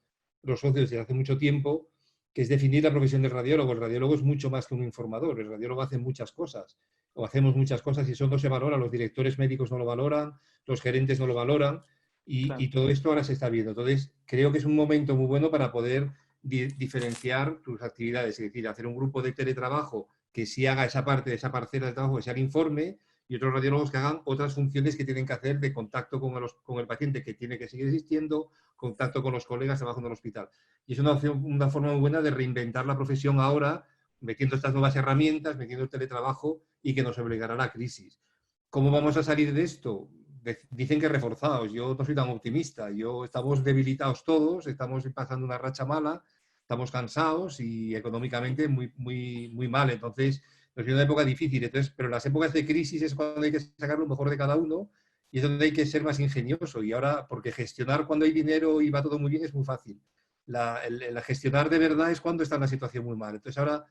los socios desde hace mucho tiempo, que es definir la profesión del radiólogo. El radiólogo es mucho más que un informador. El radiólogo hace muchas cosas. O hacemos muchas cosas y eso no se valora, los directores médicos no lo valoran, los gerentes no lo valoran y todo esto ahora se está viendo. Entonces, creo que es un momento muy bueno para poder diferenciar tus actividades, es decir, hacer un grupo de teletrabajo que sí haga esa parte de esa parcela de trabajo, que sea el informe, y otros radiólogos que hagan otras funciones que tienen que hacer de contacto con el paciente, que tiene que seguir existiendo, contacto con los colegas trabajando en el hospital. Y es una forma muy buena de reinventar la profesión ahora, metiendo estas nuevas herramientas, metiendo el teletrabajo y que nos obligará a la crisis. ¿Cómo vamos a salir de esto? Dicen que reforzados. Yo no soy tan optimista. Estamos debilitados todos, estamos pasando una racha mala, estamos cansados y económicamente muy mal. Entonces, nos viene una época difícil. Entonces, pero las épocas de crisis es cuando hay que sacar lo mejor de cada uno y es donde hay que ser más ingenioso. Y ahora, porque gestionar cuando hay dinero y va todo muy bien es muy fácil. La gestionar de verdad es cuando está en la situación muy mal. Entonces, ahora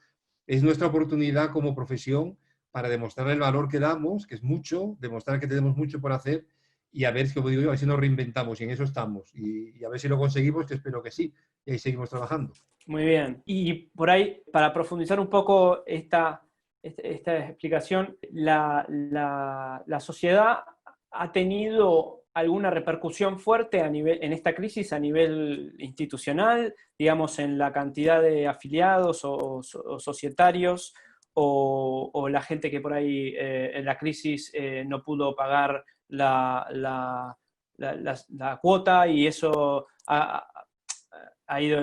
es nuestra oportunidad como profesión para demostrar el valor que damos, que es mucho, demostrar que tenemos mucho por hacer y a ver, como digo yo, a ver si nos reinventamos y en eso estamos. Y a ver si lo conseguimos, que espero que sí. Y ahí seguimos trabajando. Muy bien. Y por ahí, para profundizar un poco esta explicación, la sociedad ha tenido alguna repercusión fuerte en esta crisis a nivel institucional, digamos, en la cantidad de afiliados o societarios, o la gente que por ahí en la crisis no pudo pagar la cuota y eso ha ido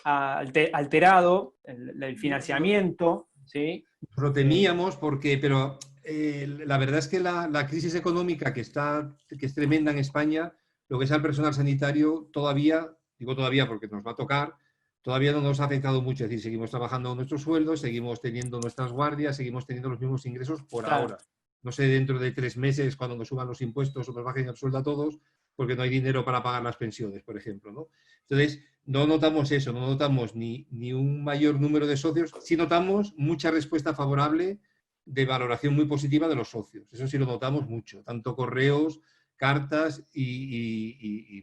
alterado el financiamiento, ¿sí? Lo temíamos pero la verdad es que la crisis económica que es tremenda en España, lo que es al personal sanitario todavía, digo todavía porque nos va a tocar, todavía no nos ha afectado mucho. Es decir, seguimos trabajando nuestros sueldos, seguimos teniendo nuestras guardias, seguimos teniendo los mismos ingresos por ahora. No sé, dentro de 3 meses, cuando nos suban los impuestos o nos bajen el sueldo a todos, porque no hay dinero para pagar las pensiones, por ejemplo, ¿no? Entonces, no notamos eso, no notamos ni un mayor número de socios, sí notamos mucha respuesta favorable de valoración muy positiva de los socios. Eso sí lo notamos mucho, tanto correos, cartas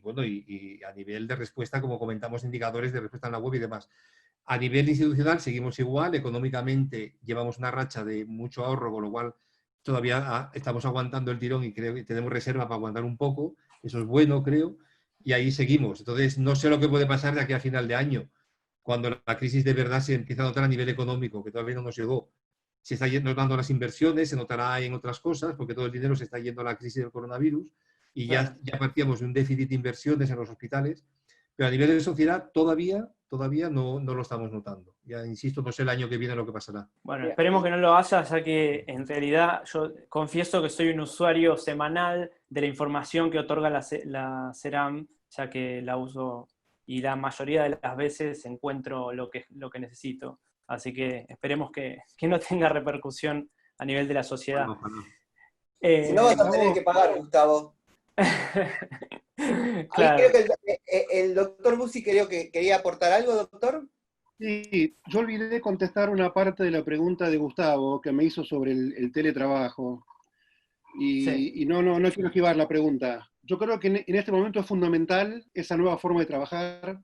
bueno, y a nivel de respuesta, como comentamos, indicadores de respuesta en la web y demás. A nivel institucional seguimos igual, económicamente llevamos una racha de mucho ahorro, con lo cual todavía estamos aguantando el tirón y creo que tenemos reserva para aguantar un poco, eso es bueno, creo, y ahí seguimos. Entonces, no sé lo que puede pasar de aquí a final de año, cuando la crisis de verdad se empieza a notar a nivel económico, que todavía no nos llegó. Se está notando las inversiones, se notará en otras cosas, porque todo el dinero se está yendo a la crisis del coronavirus y Claro. ya partíamos de un déficit de inversiones en los hospitales, pero a nivel de sociedad todavía no lo estamos notando. Ya insisto, no sé el año que viene lo que pasará. Bueno, esperemos que no lo haya, ya que en realidad yo confieso que soy un usuario semanal de la información que otorga la CERAM, ya que la uso y la mayoría de las veces encuentro lo que necesito. Así que esperemos que no tenga repercusión a nivel de la sociedad. Si no vas a tener que pagar, Gustavo. Claro. Ahí creo que el doctor Bussi creo que quería aportar algo, doctor. Sí, yo olvidé contestar una parte de la pregunta de Gustavo que me hizo sobre el teletrabajo. Sí. Y no quiero esquivar la pregunta. Yo creo que en este momento es fundamental esa nueva forma de trabajar.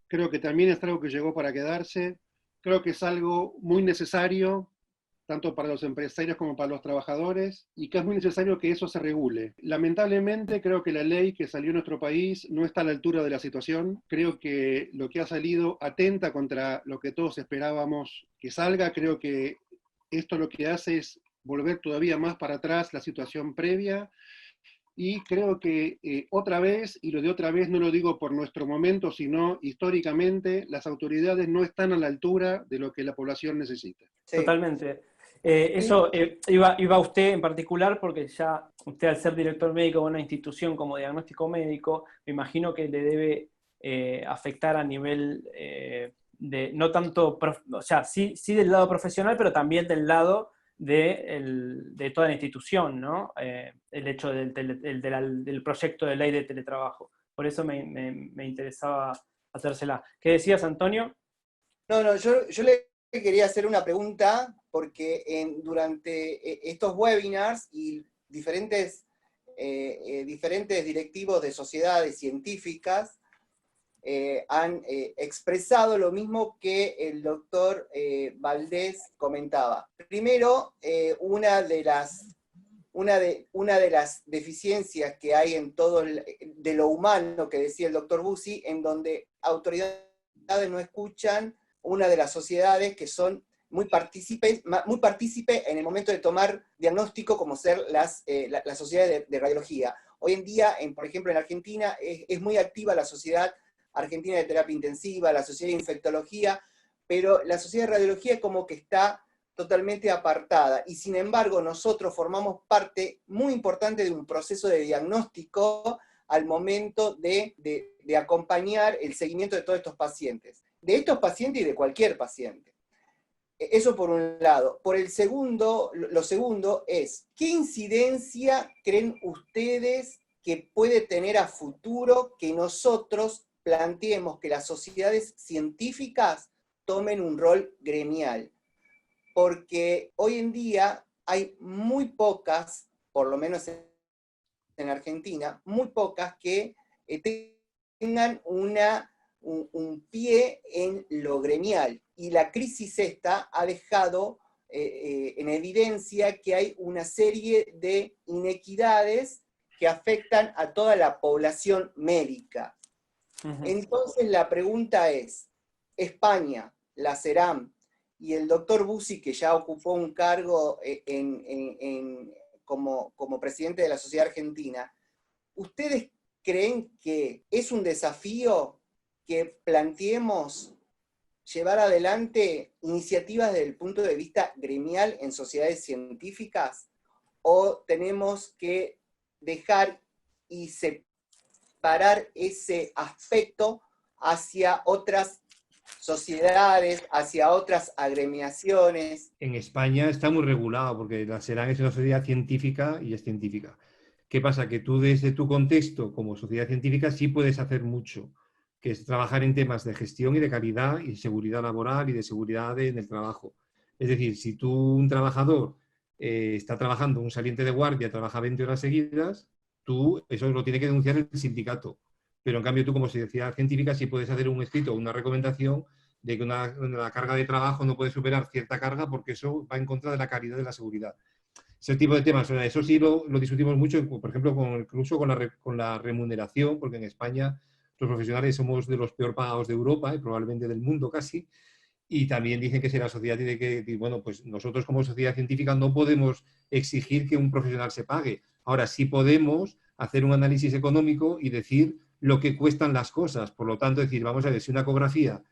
Creo que también es algo que llegó para quedarse. Creo que es algo muy necesario, tanto para los empresarios como para los trabajadores, y que es muy necesario que eso se regule. Lamentablemente, creo que la ley que salió en nuestro país no está a la altura de la situación. Creo que lo que ha salido atenta contra lo que todos esperábamos que salga. Creo que esto lo que hace es volver todavía más para atrás la situación previa, y creo que otra vez, y lo de otra vez no lo digo por nuestro momento, sino históricamente, las autoridades no están a la altura de lo que la población necesita. Sí. Totalmente. Eso iba usted en particular, porque ya usted, al ser director médico de una institución como diagnóstico médico, me imagino que le debe afectar a nivel de, no tanto, o sea, sí del lado profesional, pero también del lado de toda la institución, ¿no? El hecho del proyecto de ley de teletrabajo. Por eso me interesaba hacérsela. ¿Qué decías, Antonio? No, yo le quería hacer una pregunta, porque durante estos webinars y diferentes directivos de sociedades científicas han expresado lo mismo que el doctor Valdés comentaba. Primero, una de las deficiencias que hay en todo de lo humano que decía el doctor Bussi, en donde autoridades no escuchan una de las sociedades que son muy partícipe en el momento de tomar diagnóstico, como ser las sociedades de radiología. Hoy en día, por ejemplo, en Argentina, es muy activa la Sociedad Argentina de Terapia Intensiva, la Sociedad de Infectología, pero la Sociedad de Radiología como que está totalmente apartada, y sin embargo nosotros formamos parte muy importante de un proceso de diagnóstico al momento de acompañar el seguimiento de todos estos pacientes. De estos pacientes y de cualquier paciente. Eso por un lado. Por el segundo, lo segundo es, ¿qué incidencia creen ustedes que puede tener a futuro que nosotros planteemos que las sociedades científicas tomen un rol gremial? Porque hoy en día hay muy pocas, por lo menos en Argentina, muy pocas que tengan un pie en lo gremial, y la crisis esta ha dejado en evidencia que hay una serie de inequidades que afectan a toda la población médica. Entonces la pregunta es, España, la CERAM y el doctor Bussi, que ya ocupó un cargo como presidente de la Sociedad Argentina, ¿ustedes creen que es un desafío que planteemos llevar adelante iniciativas desde el punto de vista gremial en sociedades científicas? ¿O tenemos que dejar y separar ese aspecto hacia otras sociedades, hacia otras agremiaciones? En España está muy regulado, porque la SERAM es una sociedad científica y es científica. ¿Qué pasa? Que tú, desde tu contexto como sociedad científica, sí puedes hacer mucho, que es trabajar en temas de gestión y de calidad y seguridad laboral y de seguridad en el trabajo. Es decir, si tú, un trabajador, está trabajando, un saliente de guardia, trabaja 20 horas seguidas, tú eso lo tiene que denunciar el sindicato. Pero en cambio tú, como sociedad científica, sí puedes hacer un escrito o una recomendación de que una carga de trabajo no puede superar cierta carga porque eso va en contra de la calidad de la seguridad. Ese tipo de temas, eso sí lo discutimos mucho, por ejemplo, incluso con la remuneración, porque en España los profesionales somos de los peor pagados de Europa y probablemente del mundo casi, y también dicen que si la sociedad tiene que, bueno, pues nosotros como sociedad científica no podemos exigir que un profesional se pague. Ahora sí podemos hacer un análisis económico y decir lo que cuestan las cosas. Por lo tanto, decir, vamos a ver, si una ecografía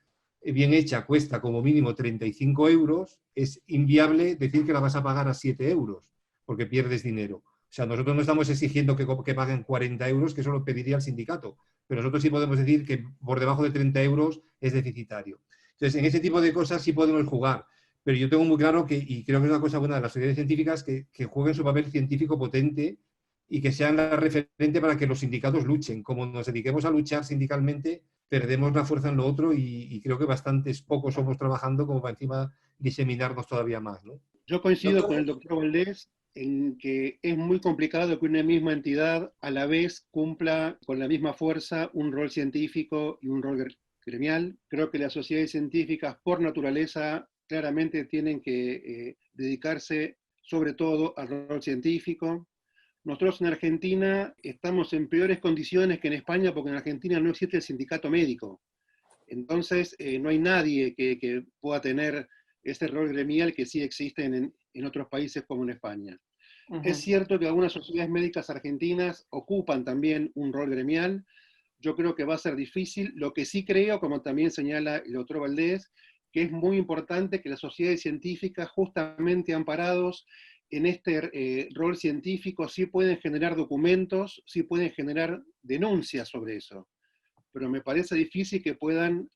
bien hecha cuesta como mínimo 35 euros, es inviable decir que la vas a pagar a 7 euros, porque pierdes dinero. O sea, nosotros no estamos exigiendo que paguen 40 euros, que eso lo pediría el sindicato, pero nosotros sí podemos decir que por debajo de 30 euros es deficitario. Entonces, en ese tipo de cosas sí podemos jugar, pero yo tengo muy claro que, y creo que es una cosa buena de las sociedades científicas, que jueguen su papel científico potente y que sean la referente para que los sindicatos luchen. Como nos dediquemos a luchar sindicalmente, perdemos la fuerza en lo otro y creo que bastantes pocos somos trabajando como para encima diseminarnos todavía más, ¿no? Yo coincido con el doctor Valdés en que es muy complicado que una misma entidad a la vez cumpla con la misma fuerza un rol científico y un rol gremial. Creo que las sociedades científicas, por naturaleza, claramente tienen que dedicarse sobre todo al rol científico. Nosotros en Argentina estamos en peores condiciones que en España porque en Argentina no existe el sindicato médico. Entonces, no hay nadie que pueda tener ese rol gremial que sí existe en otros países como en España. Es cierto que algunas sociedades médicas argentinas ocupan también un rol gremial. Yo creo que va a ser difícil. Lo que sí creo, como también señala el doctor Valdés, que es muy importante que las sociedades científicas, justamente amparados en este rol científico, sí pueden generar documentos, sí pueden generar denuncias sobre eso. Pero me parece difícil que puedan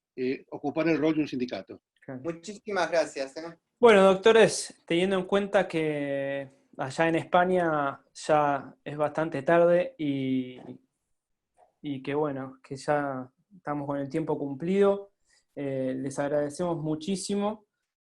ocupar el rol de un sindicato. Muchísimas gracias. Bueno, doctores, teniendo en cuenta que allá en España ya es bastante tarde y que bueno, que ya estamos con el tiempo cumplido, les agradecemos muchísimo.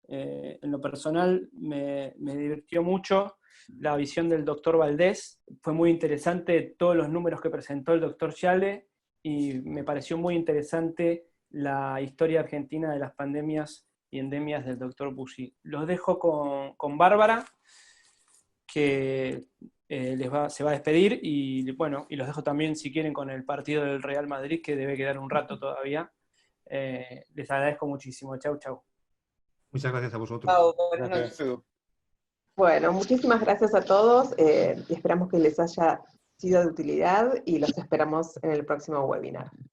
En lo personal me divirtió mucho la visión del doctor Valdés, fue muy interesante todos los números que presentó el doctor Yale y me pareció muy interesante la historia argentina de las pandemias y endemias del doctor Bussi. Los dejo con Bárbara, que se va a despedir, y bueno, y los dejo también, si quieren, con el partido del Real Madrid, que debe quedar un rato todavía. Les agradezco muchísimo. Chau, chau. Muchas gracias a vosotros. Chao, buenas noches. Bueno, muchísimas gracias a todos y esperamos que les haya sido de utilidad y los esperamos en el próximo webinar.